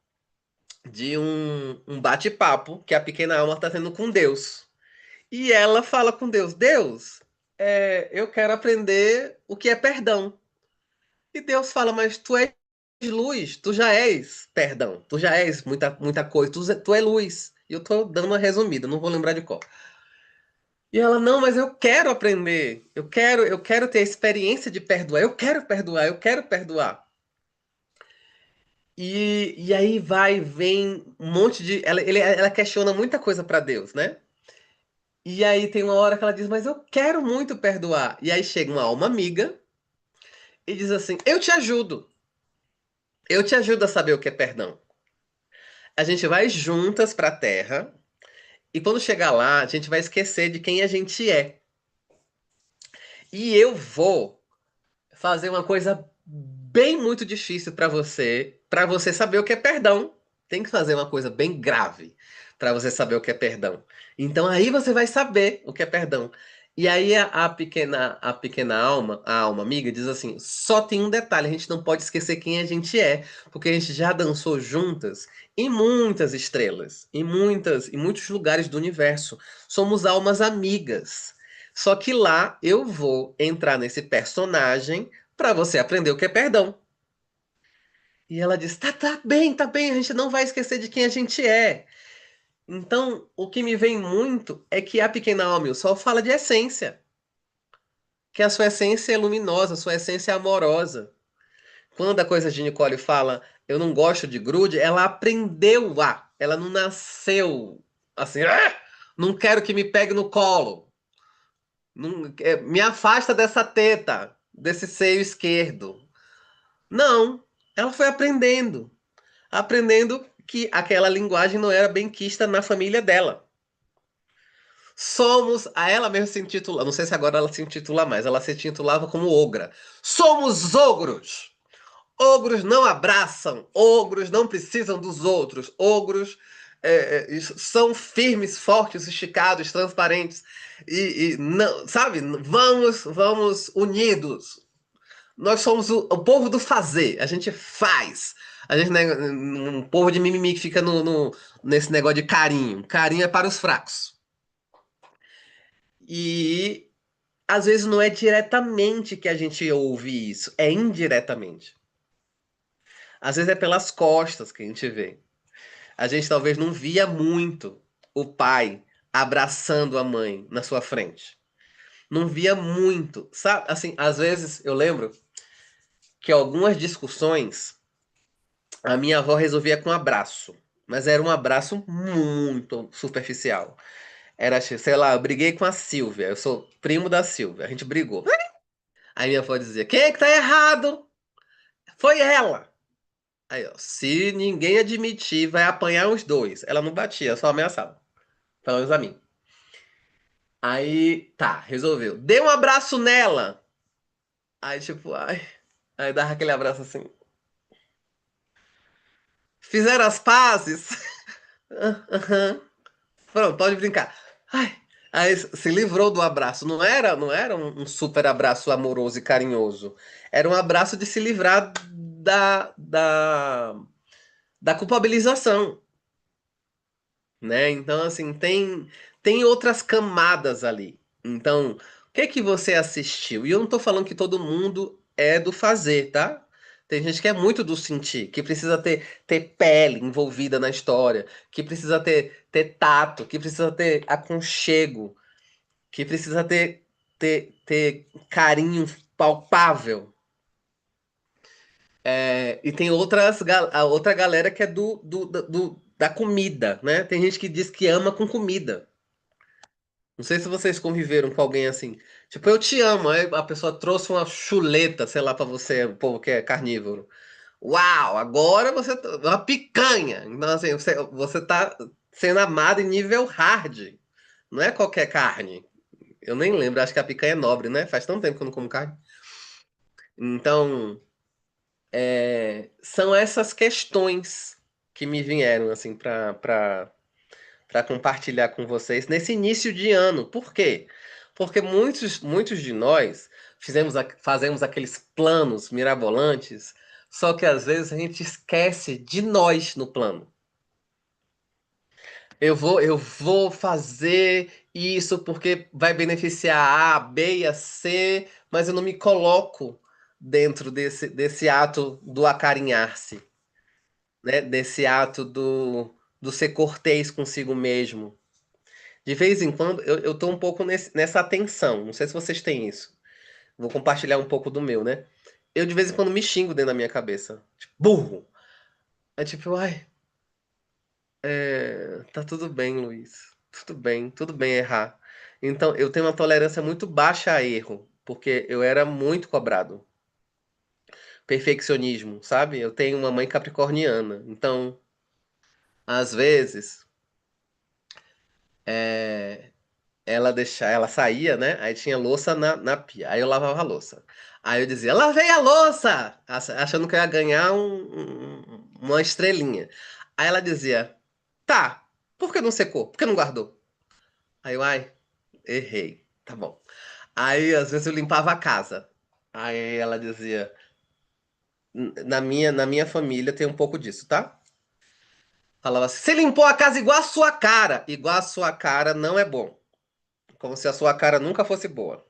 de um bate-papo que a pequena alma está tendo com Deus. E ela fala com Deus: Deus, eu quero aprender o que é perdão. E Deus fala: Mas tu és luz, tu já és perdão, tu já és muita coisa, tu é luz. E eu tô dando uma resumida, não vou lembrar de qual. E ela: Não, mas eu quero aprender, eu quero ter a experiência de perdoar, eu quero perdoar, eu quero perdoar. E aí vem um monte de. Ela questiona muita coisa pra Deus, né? E aí tem uma hora que ela diz, mas eu quero muito perdoar. E aí chega uma alma amiga e diz assim: Eu te ajudo. Eu te ajudo a saber o que é perdão. A gente vai juntas pra terra e quando chegar lá, a gente vai esquecer de quem a gente é. E eu vou fazer uma coisa bem muito difícil para você saber o que é perdão. Tem que fazer uma coisa bem grave para você saber o que é perdão. Então aí você vai saber o que é perdão. E aí a pequena alma, a alma amiga, diz assim: só tem um detalhe, a gente não pode esquecer quem a gente é, porque a gente já dançou juntas em muitas estrelas, em muitos lugares do universo. Somos almas amigas. Só que lá eu vou entrar nesse personagem para você aprender o que é perdão. E ela diz: tá bem, a gente não vai esquecer de quem a gente é. Então, o que me vem muito é que a pequena alma e o sol fala de essência, que a sua essência é luminosa, a sua essência é amorosa. Quando a coisa de Nicole fala, eu não gosto de grude, ela aprendeu ela não nasceu assim, não quero que me pegue no colo, me afasta dessa teta, desse seio esquerdo. Não, ela foi aprendendo que aquela linguagem não era bem quista na família dela. Somos, a ela mesma se intitula, não sei se agora ela se intitula mais, ela se intitulava como ogra. Somos ogros. Ogros não abraçam, ogros não precisam dos outros, ogros são firmes, fortes, esticados, transparentes e não, sabe? Vamos unidos. Nós somos o povo do fazer. A gente faz. A gente não é um povo de mimimi que fica nesse negócio de carinho. Carinho é para os fracos. E às vezes não é diretamente que a gente ouve isso, é indiretamente. Às vezes é pelas costas que a gente vê. A gente talvez não via muito o pai abraçando a mãe na sua frente. Não via muito, sabe? Assim, às vezes eu lembro que algumas discussões a minha avó resolvia com um abraço, mas era um abraço muito superficial. Era, tipo, sei lá, eu briguei com a Silvia, eu sou primo da Silvia, a gente brigou. Aí minha avó dizia: Quem é que tá errado? Foi ela. Aí, ó, se ninguém admitir, vai apanhar os dois. Ela não batia, só ameaçava. Pelo menos a mim. Aí, tá, resolveu. Dei um abraço nela. Aí, tipo, ai. Aí dava aquele abraço assim. Fizeram as pazes? Aham. Pronto, pode brincar. Ai. Aí se livrou do abraço. Não era um super abraço amoroso e carinhoso. Era um abraço de se livrar da culpabilização, né? Então, assim, tem outras camadas ali. Então, o que que você assistiu? E eu não tô falando que todo mundo é do fazer, tá? Tem gente que é muito do sentir, que precisa ter pele envolvida na história, que precisa ter tato, que precisa ter aconchego, que precisa ter carinho palpável. E tem a outra galera que é da comida, né? Tem gente que diz que ama com comida. Não sei se vocês conviveram com alguém assim. Tipo, eu te amo. Aí a pessoa trouxe uma chuleta, sei lá, pra você, o povo que é carnívoro. Uau, agora você. Uma picanha. Então, assim, você tá sendo amado em nível hard. Não é qualquer carne. Eu nem lembro, acho que a picanha é nobre, né? Faz tanto tempo que eu não como carne. Então, são essas questões que me vieram, assim, para compartilhar com vocês nesse início de ano. Por quê? Porque muitos de nós fazemos aqueles planos mirabolantes, só que às vezes a gente esquece de nós no plano. Eu vou fazer isso porque vai beneficiar a B e a C, mas eu não me coloco dentro desse ato do acarinhar-se, né? Desse ato do ser cortês consigo mesmo. De vez em quando eu tô um pouco nessa tensão. Não sei se vocês têm isso. Vou compartilhar um pouco do meu, né? Eu de vez em quando me xingo dentro da minha cabeça. Tipo, burro! É tipo, ai, tá tudo bem, Luiz. Tudo bem errar. Então, eu tenho uma tolerância muito baixa a erro, porque eu era muito cobrado. Perfeccionismo, sabe? Eu tenho uma mãe capricorniana. Então, às vezes, ela saía, né? Aí tinha louça na pia. Aí eu lavava a louça. Aí eu dizia, lavei a louça! Achando que eu ia ganhar uma estrelinha. Aí ela dizia, tá, por que não secou? Por que não guardou? Aí eu, ai, errei. Tá bom. Aí às vezes eu limpava a casa. Aí ela dizia, na minha família tem um pouco disso, tá? Falava assim, você limpou a casa igual a sua cara. Igual a sua cara não é bom. Como se a sua cara nunca fosse boa.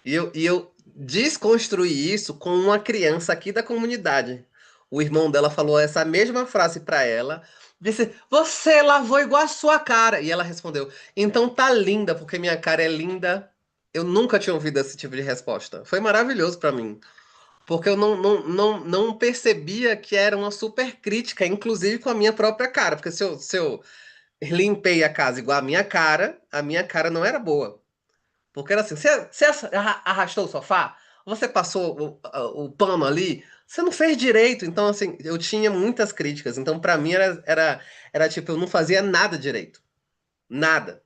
E eu desconstruí isso com uma criança aqui da comunidade. O irmão dela falou essa mesma frase pra ela. Disse: Você lavou igual a sua cara. E ela respondeu: Então tá linda, porque minha cara é linda. Eu nunca tinha ouvido esse tipo de resposta. Foi maravilhoso pra mim. Porque eu não percebia que era uma super crítica, inclusive com a minha própria cara. Porque se eu limpei a casa igual a minha cara não era boa. Porque era assim, você arrastou o sofá, você passou o pano ali, você não fez direito. Então, assim, eu tinha muitas críticas. Então, pra mim, era tipo, eu não fazia nada direito. Nada.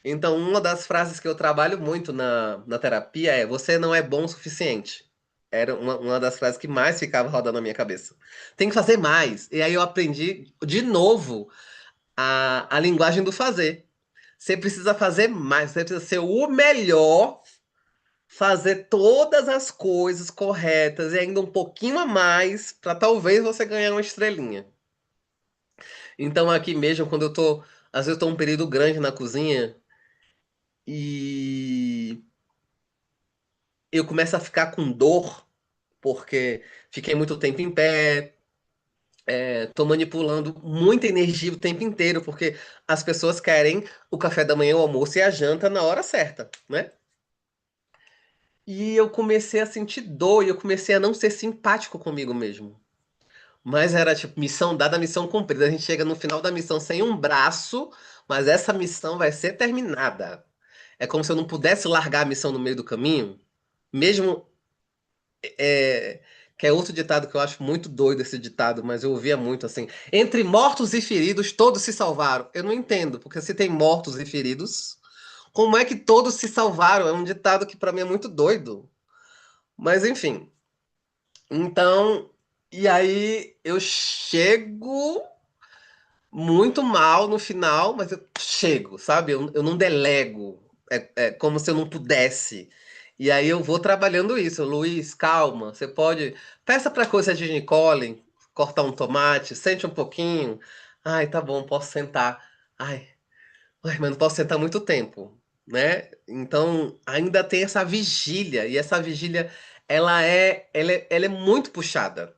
Então, uma das frases que eu trabalho muito na terapia é: você não é bom o suficiente. Era uma das frases que mais ficava rodando na minha cabeça. Tem que fazer mais. E aí eu aprendi de novo a linguagem do fazer. Você precisa fazer mais, você precisa ser o melhor, fazer todas as coisas corretas e ainda um pouquinho a mais para talvez você ganhar uma estrelinha. Então aqui mesmo, quando às vezes eu tô um período grande na cozinha e eu começo a ficar com dor porque fiquei muito tempo em pé, tô manipulando muita energia o tempo inteiro porque as pessoas querem o café da manhã, o almoço e a janta na hora certa, né? E eu comecei a sentir dor e eu comecei a não ser simpático comigo mesmo. Mas era tipo, missão dada, missão cumprida. A gente chega no final da missão sem um braço, mas essa missão vai ser terminada. É como se eu não pudesse largar a missão no meio do caminho. Mesmo. é, que é outro ditado que eu acho muito doido esse ditado, mas eu ouvia muito assim. Entre mortos e feridos, todos se salvaram. Eu não entendo, porque se tem mortos e feridos, Como é que todos se salvaram? É um ditado que pra mim é muito doido. Mas enfim. Então, e aí eu chego muito mal no final, mas eu chego, sabe? Eu não delego. É como se eu não pudesse. E aí eu vou trabalhando isso. Luiz, calma. Você pode. Peça pra coisa de Nicole cortar um tomate, sente um pouquinho. Ai, tá bom, posso sentar. Ai, ai, mas não posso sentar muito tempo, né? Então ainda tem essa vigília. E essa vigília, ela é muito puxada.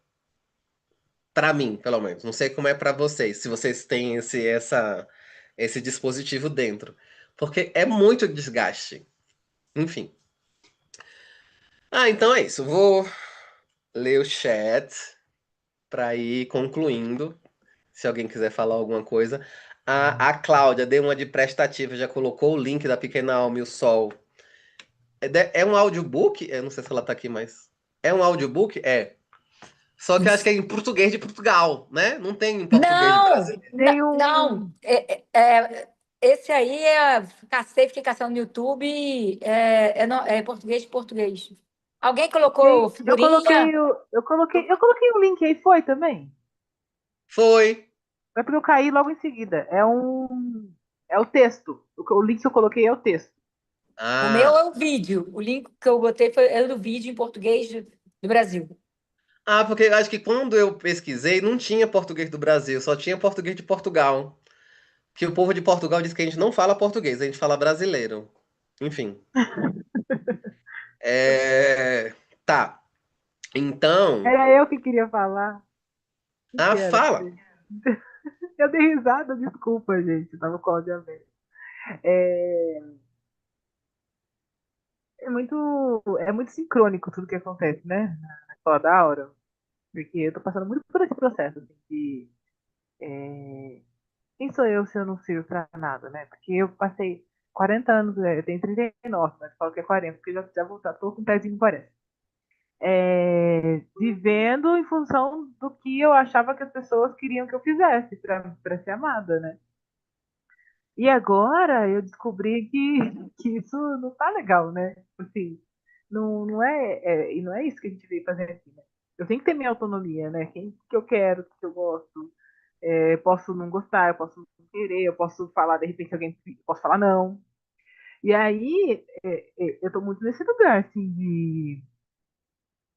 Pra mim, pelo menos. Não sei como é pra vocês, se vocês têm esse dispositivo dentro. Porque é muito desgaste. Enfim. Ah, então é isso. Vou ler o chat pra ir concluindo. Se alguém quiser falar alguma coisa. A Cláudia deu uma de prestativa, já colocou o link da Pequena Alma e o Sol. É um audiobook? Eu não sei se ela tá aqui, mas. É um audiobook? É. Só que eu acho que é em português de Portugal, né? Não tem em português de Não, Brasil. Tem não. um. Esse aí é cacete, ficação no YouTube, é português de português. Alguém colocou Eu figurinha? coloquei eu coloquei um link aí, foi também. Foi. É porque eu caí logo em seguida. É o texto. O link que eu coloquei é o texto. O meu é Ah. o vídeo. O link que eu botei é do vídeo em português do Brasil. Ah, porque eu acho que quando eu pesquisei, não tinha português do Brasil, só tinha português de Portugal. Que o povo de Portugal diz que a gente não fala português, a gente fala brasileiro. Enfim. É... Tá. Então. Era eu que queria falar. O que Ah, era? fala. Eu dei risada, desculpa, gente. Tava com áudio aberto. É, é muito sincrônico tudo que acontece, né? Na escola da Aura. Porque eu tô passando muito por esse processo, assim, de quem sou eu se eu não sirvo pra nada, né? Porque eu passei 40 anos, eu tenho 39, mas falo que é 40, porque já vou, tô com um pezinho em 40. Vivendo em função do que eu achava que as pessoas queriam que eu fizesse pra ser amada, né? E agora eu descobri que isso não tá legal, né? Assim, e não é isso que a gente veio fazer aqui, né? Eu tenho que ter minha autonomia, né? Quem que eu quero, o que eu gosto. Posso não gostar, eu posso não querer, eu posso falar, de repente, alguém posso falar não. E aí, eu tô muito nesse lugar, assim, de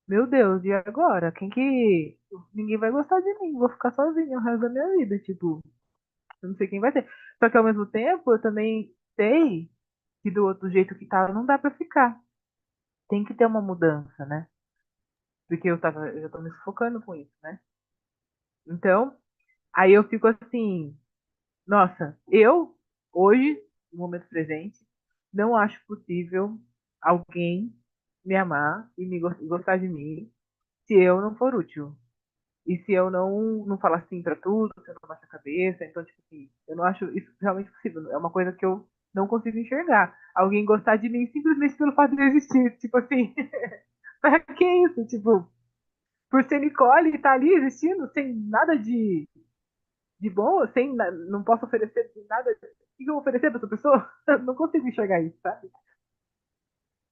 meu Deus, e agora? Ninguém vai gostar de mim, vou ficar sozinha o resto da minha vida, tipo, eu não sei quem vai ser. Só que ao mesmo tempo, eu também sei que do outro jeito que tá, não dá pra ficar. Tem que ter uma mudança, né? Porque eu já tô me sufocando com isso, né? Então, aí eu fico assim, nossa, hoje, no momento presente, não acho possível alguém me amar e gostar de mim se eu não for útil. E se eu não falar sim pra tudo, se eu não baixar a cabeça, então, tipo assim, eu não acho isso realmente possível. É uma coisa que eu não consigo enxergar. Alguém gostar de mim simplesmente pelo fato de eu existir. Tipo assim, pra que isso? Tipo, por ser Nicole e tá ali existindo sem nada de bom, não posso oferecer nada. O que eu vou oferecer pra essa pessoa? Não consigo enxergar isso, sabe?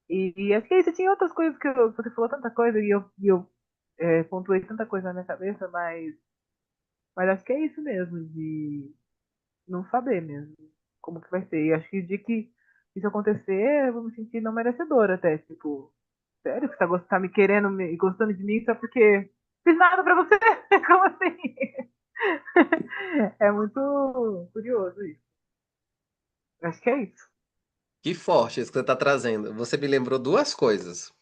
E acho que é isso. Tinha outras coisas você falou tanta coisa e eu pontuei tanta coisa na minha cabeça, mas acho que é isso mesmo, de não saber mesmo como que vai ser. E acho que o dia que isso acontecer, eu vou me sentir não merecedora até, tipo, sério que você tá me querendo e gostando de mim só porque fiz nada pra você? Como assim? É muito curioso isso. Acho que é isso. Que forte isso que você está trazendo. Você me lembrou duas coisas.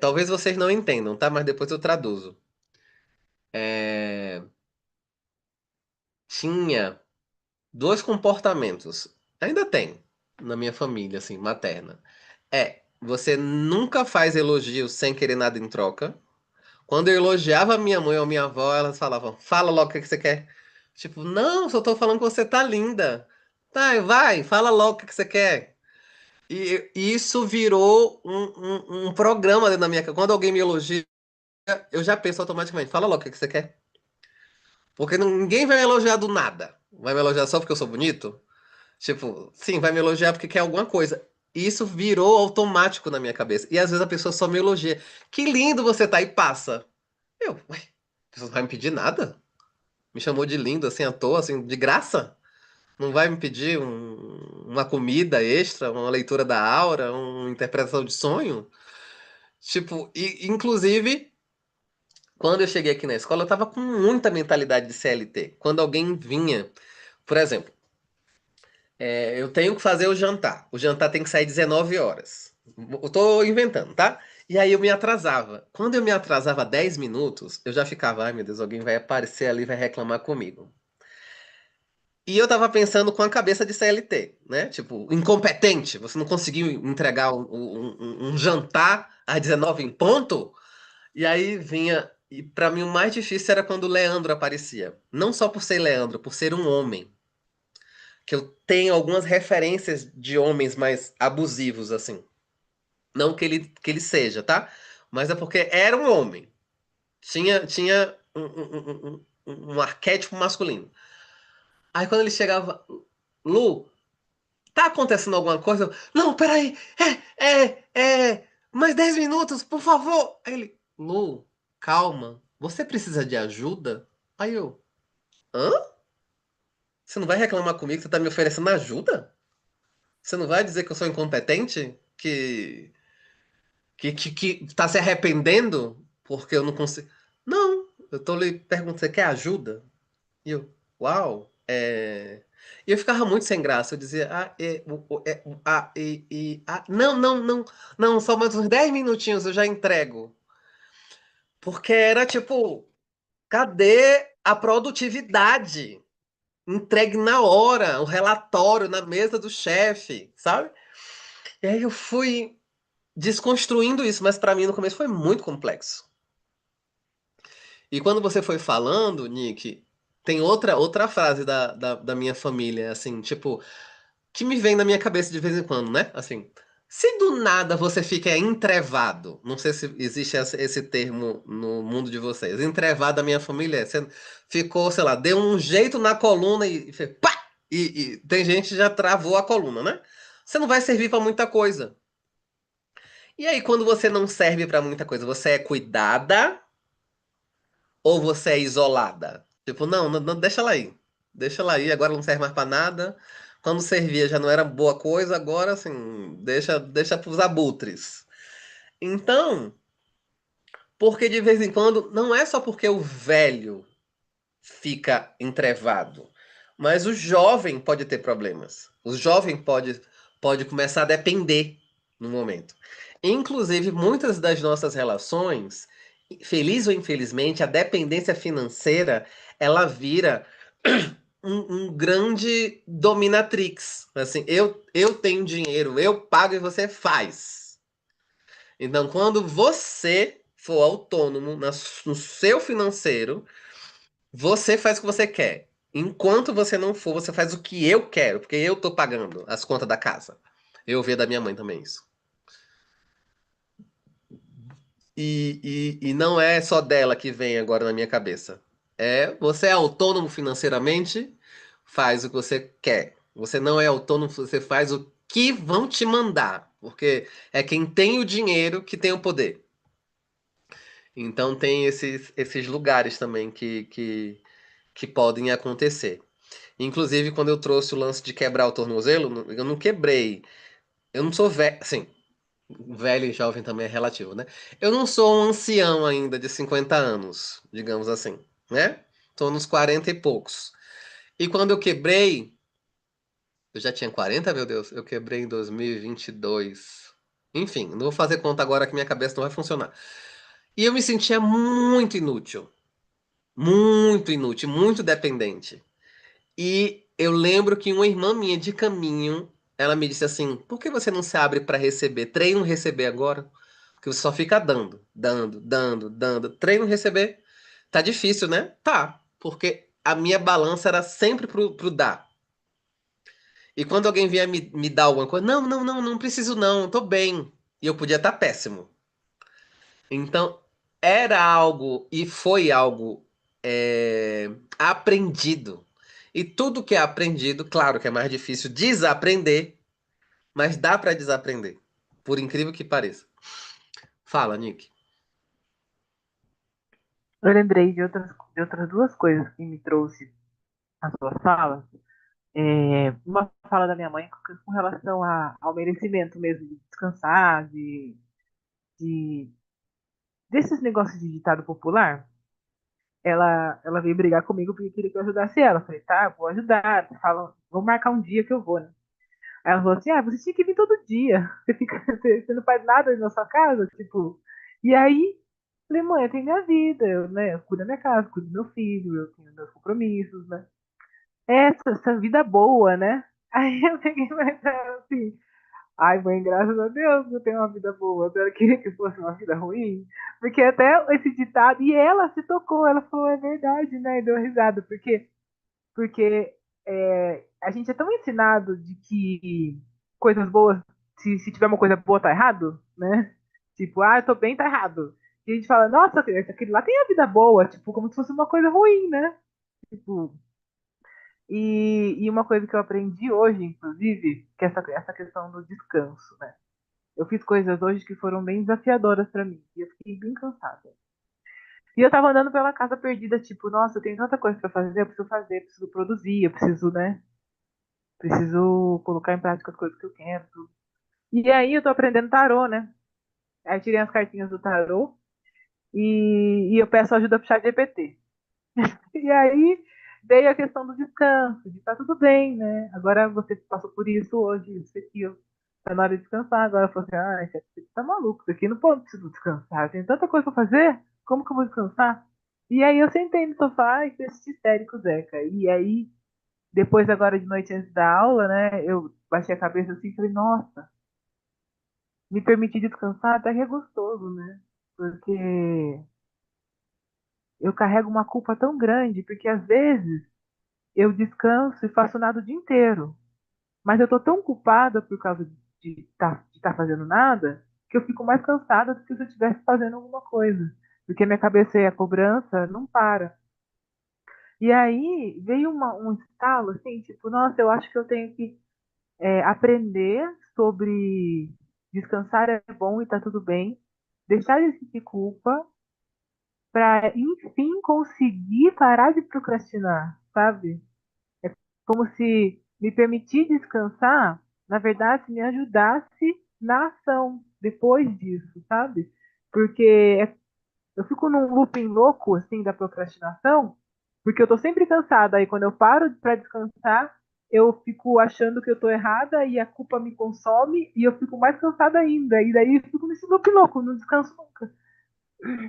Talvez vocês não entendam, tá? Mas depois eu traduzo. É, Tinha dois comportamentos. Ainda tem na minha família, assim, materna. Você nunca faz elogio sem querer nada em troca. Quando eu elogiava a minha mãe ou minha avó, elas falavam, fala logo o que que você quer. Tipo, não, só tô falando que você tá linda. Tá, vai, fala logo o que que você quer. E isso virou um programa dentro da minha casa. Quando alguém me elogia, eu já penso automaticamente, fala logo o que que você quer. Porque ninguém vai me elogiar do nada. Vai me elogiar só porque eu sou bonito? Tipo, sim, vai me elogiar porque quer alguma coisa. E isso virou automático na minha cabeça. E às vezes a pessoa só me elogia. Que lindo você tá e passa. Ué, a pessoa não vai me pedir nada? Me chamou de lindo assim à toa, assim, de graça? Não vai me pedir uma comida extra, uma leitura da aura, uma interpretação de sonho? Tipo, inclusive, quando eu cheguei aqui na escola, eu tava com muita mentalidade de CLT. Quando alguém vinha, por exemplo, eu tenho que fazer o jantar. O jantar tem que sair 19 horas. Eu tô inventando, tá? E aí eu me atrasava. Quando eu me atrasava 10 minutos, eu já ficava, ai meu Deus, alguém vai aparecer ali e vai reclamar comigo. E eu tava pensando com a cabeça de CLT, né? Tipo, incompetente, você não conseguiu entregar um jantar às 19 em ponto? E aí vinha. E pra mim o mais difícil era quando o Leandro aparecia. Não só por ser Leandro, por ser um homem. Que eu tenho algumas referências de homens mais abusivos, assim. Não que ele seja, tá? Mas é porque era um homem. Tinha um arquétipo masculino. Aí quando ele chegava, Lu, tá acontecendo alguma coisa? Não, peraí, mais 10 minutos, por favor. Aí ele, Lu, calma, você precisa de ajuda? Aí eu, hã? Você não vai reclamar comigo que você tá me oferecendo ajuda? Você não vai dizer que eu sou incompetente? Que tá se arrependendo porque eu não consigo. Não, eu tô lhe perguntando, você quer ajuda? E eu, uau, E eu ficava muito sem graça. Eu dizia, não, não, não, não, só mais uns 10 minutinhos eu já entrego. Porque era tipo, cadê a produtividade? Entregue na hora, o relatório na mesa do chefe, sabe? E aí eu fui desconstruindo isso, mas pra mim no começo foi muito complexo. E quando você foi falando, Nick, tem outra frase da minha família, assim, tipo, que me vem na minha cabeça de vez em quando, né? Assim, se do nada você fica entrevado, não sei se existe esse termo no mundo de vocês, entrevado da minha família, você ficou, sei lá, deu um jeito na coluna e fez pá! E tem gente que já travou a coluna, né? Você não vai servir pra muita coisa. E aí, quando você não serve pra muita coisa, você é cuidada ou você é isolada? Tipo, não, não, deixa ela aí. Deixa ela aí, agora não serve mais pra nada. Quando servia já não era boa coisa, agora assim, deixa pros abutres. Então, porque de vez em quando, não é só porque o velho fica entrevado, mas o jovem pode ter problemas. O jovem pode começar a depender no momento. Inclusive, muitas das nossas relações, feliz ou infelizmente, a dependência financeira, ela vira um grande dominatrix. Assim, eu tenho dinheiro, eu pago e você faz. Então, quando você for autônomo no seu financeiro, você faz o que você quer. Enquanto você não for, você faz o que eu quero, porque eu tô pagando as contas da casa. Eu ouvi da minha mãe também isso. E não é só dela que vem agora na minha cabeça. Você é autônomo financeiramente, faz o que você quer. Você não é autônomo, você faz o que vão te mandar, porque é quem tem o dinheiro que tem o poder. Então tem esses lugares também que podem acontecer. Inclusive, quando eu trouxe o lance de quebrar o tornozelo, eu não quebrei. Eu não sou velho, assim, velho e jovem também é relativo, né? Eu não sou um ancião ainda de 50 anos, digamos assim, né? Tô nos 40 e poucos. E quando eu quebrei, eu já tinha 40, meu Deus, eu quebrei em 2022. Enfim, não vou fazer conta agora que minha cabeça não vai funcionar. E eu me sentia muito inútil, muito dependente. E eu lembro que uma irmã minha de caminho, ela me disse assim: por que você não se abre para receber? Treina um receber agora. Porque você só fica dando, dando, dando, dando. Treino receber. Tá difícil, né? Tá. Porque a minha balança era sempre pro dar. E quando alguém vinha me dar alguma coisa, não, não, não, não preciso não, tô bem. E eu podia estar péssimo. Então, era algo e foi algo aprendido. E tudo que é aprendido, claro que é mais difícil desaprender, mas dá para desaprender, por incrível que pareça. Fala, Nick. Eu lembrei de outras duas coisas que me trouxe a sua fala. Uma fala da minha mãe com relação ao merecimento mesmo, de descansar, de desses negócios de ditado popular. Ela veio brigar comigo porque queria que eu ajudasse ela. Eu falei, tá, vou ajudar. Fala, vamos marcar um dia que eu vou, né? Aí ela falou assim, você tinha que vir todo dia. Você não faz nada na sua casa, tipo. E aí, falei, mãe, eu tenho minha vida, eu cuido da minha casa, cuido do meu filho, eu tenho meus compromissos, né? Essa vida boa, né? Aí eu peguei e falei assim, ai, mãe, graças a Deus eu tenho uma vida boa. Eu queria que fosse uma vida ruim. Porque até esse ditado, e ela se tocou, ela falou, é verdade, né? E deu risada, porque a gente é tão ensinado de que coisas boas, se tiver uma coisa boa, tá errado, né? Tipo, eu tô bem, tá errado. E a gente fala, nossa, aquele lá tem a vida boa, tipo, como se fosse uma coisa ruim, né? Tipo, e uma coisa que eu aprendi hoje, inclusive, que é essa questão do descanso, né? Eu fiz coisas hoje que foram bem desafiadoras pra mim, e eu fiquei bem cansada. E eu tava andando pela casa perdida, tipo, nossa, eu tenho tanta coisa pra fazer, eu preciso fazer, eu preciso produzir, eu preciso, né? Preciso colocar em prática as coisas que eu quero. Tudo. E aí eu tô aprendendo tarô, né? Aí tirei as cartinhas do tarô e eu peço ajuda pro chat GPT. E aí veio a questão do descanso, de tá tudo bem, né? Agora você passou por isso hoje, isso aqui, tá na hora de descansar. Agora eu falo assim, você tá maluco, isso aqui não preciso descansar, tem tanta coisa pra fazer, como que eu vou descansar? E aí eu sentei no sofá e fiz esse histérico Zeca. E aí, depois agora de noite antes da aula, né, eu baixei a cabeça assim e falei, nossa, me permitir descansar até que é gostoso, né? Porque eu carrego uma culpa tão grande, porque às vezes eu descanso e faço nada o dia inteiro. Mas eu tô tão culpada por causa de tá fazendo nada, que eu fico mais cansada do que se eu estivesse fazendo alguma coisa. Porque minha cabeça e a cobrança não para. E aí veio um estalo assim, tipo, nossa, eu acho que eu tenho que aprender sobre descansar é bom e tá tudo bem, deixar de sentir culpa, para enfim conseguir parar de procrastinar, sabe? Como se me permitir descansar, na verdade, me ajudasse na ação depois disso, sabe? Porque eu fico num looping louco, assim, da procrastinação, porque eu tô sempre cansada. Aí quando eu paro para descansar, eu fico achando que eu tô errada e a culpa me consome e eu fico mais cansada ainda. E daí eu fico nesse loop louco, não descanso nunca.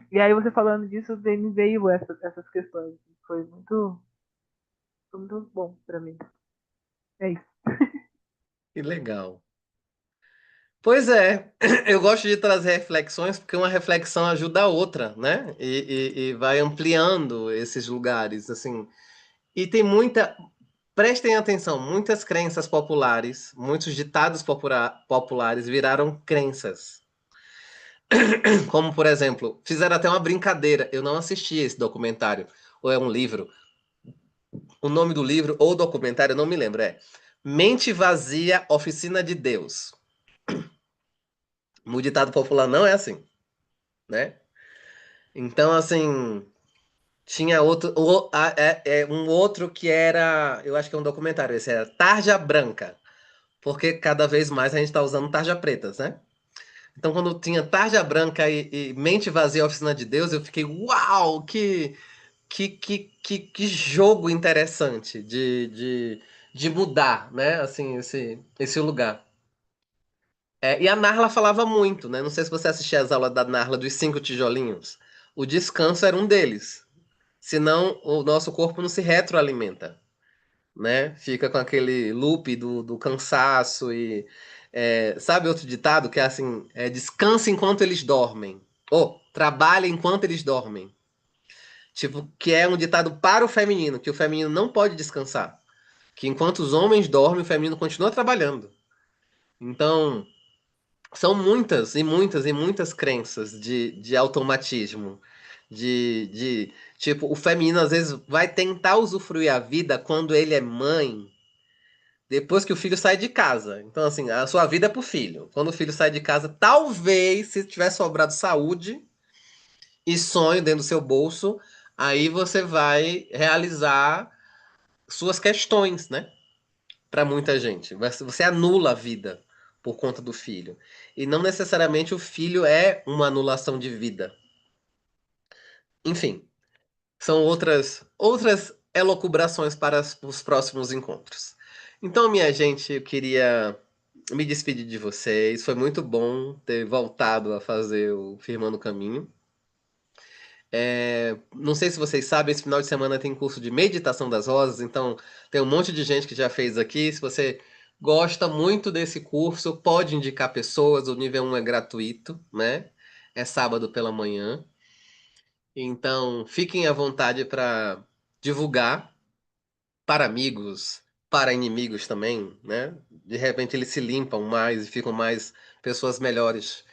E aí você falando disso, me veio essas questões. Foi muito bom para mim. É isso. Que legal. Pois é, eu gosto de trazer reflexões porque uma reflexão ajuda a outra, né? E vai ampliando esses lugares, assim. E tem muita. Prestem atenção, muitas crenças populares, muitos ditados populares viraram crenças. Como, por exemplo, fizeram até uma brincadeira. Eu não assisti esse documentário, ou é um livro. O nome do livro ou documentário, eu não me lembro, é Mente Vazia, Oficina de Deus. No ditado popular não é assim, né? Então, assim, tinha outro, um outro que era, eu acho que é um documentário, esse era Tarja Branca, porque cada vez mais a gente está usando tarja pretas, né? Então, quando tinha Tarja Branca e Mente Vazia, Oficina de Deus, eu fiquei, uau, que jogo interessante de mudar, né? Assim, esse lugar. E a Narla falava muito, né? Não sei se você assistia às aulas da Narla dos cinco tijolinhos. O descanso era um deles. Senão, o nosso corpo não se retroalimenta, né? Fica com aquele loop do cansaço e... sabe outro ditado que é assim, descansa enquanto eles dormem. Ou trabalha enquanto eles dormem. Tipo, que é um ditado para o feminino, que o feminino não pode descansar. Que enquanto os homens dormem, o feminino continua trabalhando. Então, são muitas e muitas e muitas crenças de automatismo. Tipo, o feminino às vezes vai tentar usufruir a vida quando ele é mãe, depois que o filho sai de casa. Então, assim, a sua vida é pro filho. Quando o filho sai de casa, talvez, se tiver sobrado saúde e sonho dentro do seu bolso, aí você vai realizar suas questões, né? Para muita gente. Você anula a vida por conta do filho. E não necessariamente o filho é uma anulação de vida. Enfim, são outras elucubrações para os próximos encontros. Então, minha gente, eu queria me despedir de vocês. Foi muito bom ter voltado a fazer o Firmando o Caminho. Não sei se vocês sabem, esse final de semana tem curso de meditação das rosas, então tem um monte de gente que já fez aqui. Se você gosta muito desse curso, pode indicar pessoas. O nível 1 é gratuito, né? É sábado pela manhã. Então, fiquem à vontade para divulgar para amigos, para inimigos também, né? De repente eles se limpam mais e ficam mais pessoas melhores.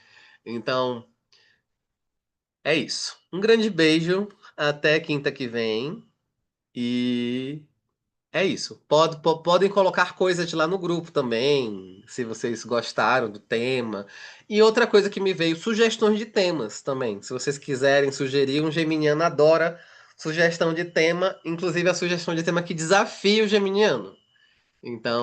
Então, é isso. Um grande beijo, até quinta que vem e é isso. Podem colocar coisas lá no grupo também, se vocês gostaram do tema. E outra coisa que me veio, sugestões de temas também. Se vocês quiserem sugerir, um geminiano adora sugestão de tema, inclusive a sugestão de tema que desafia o geminiano. Então,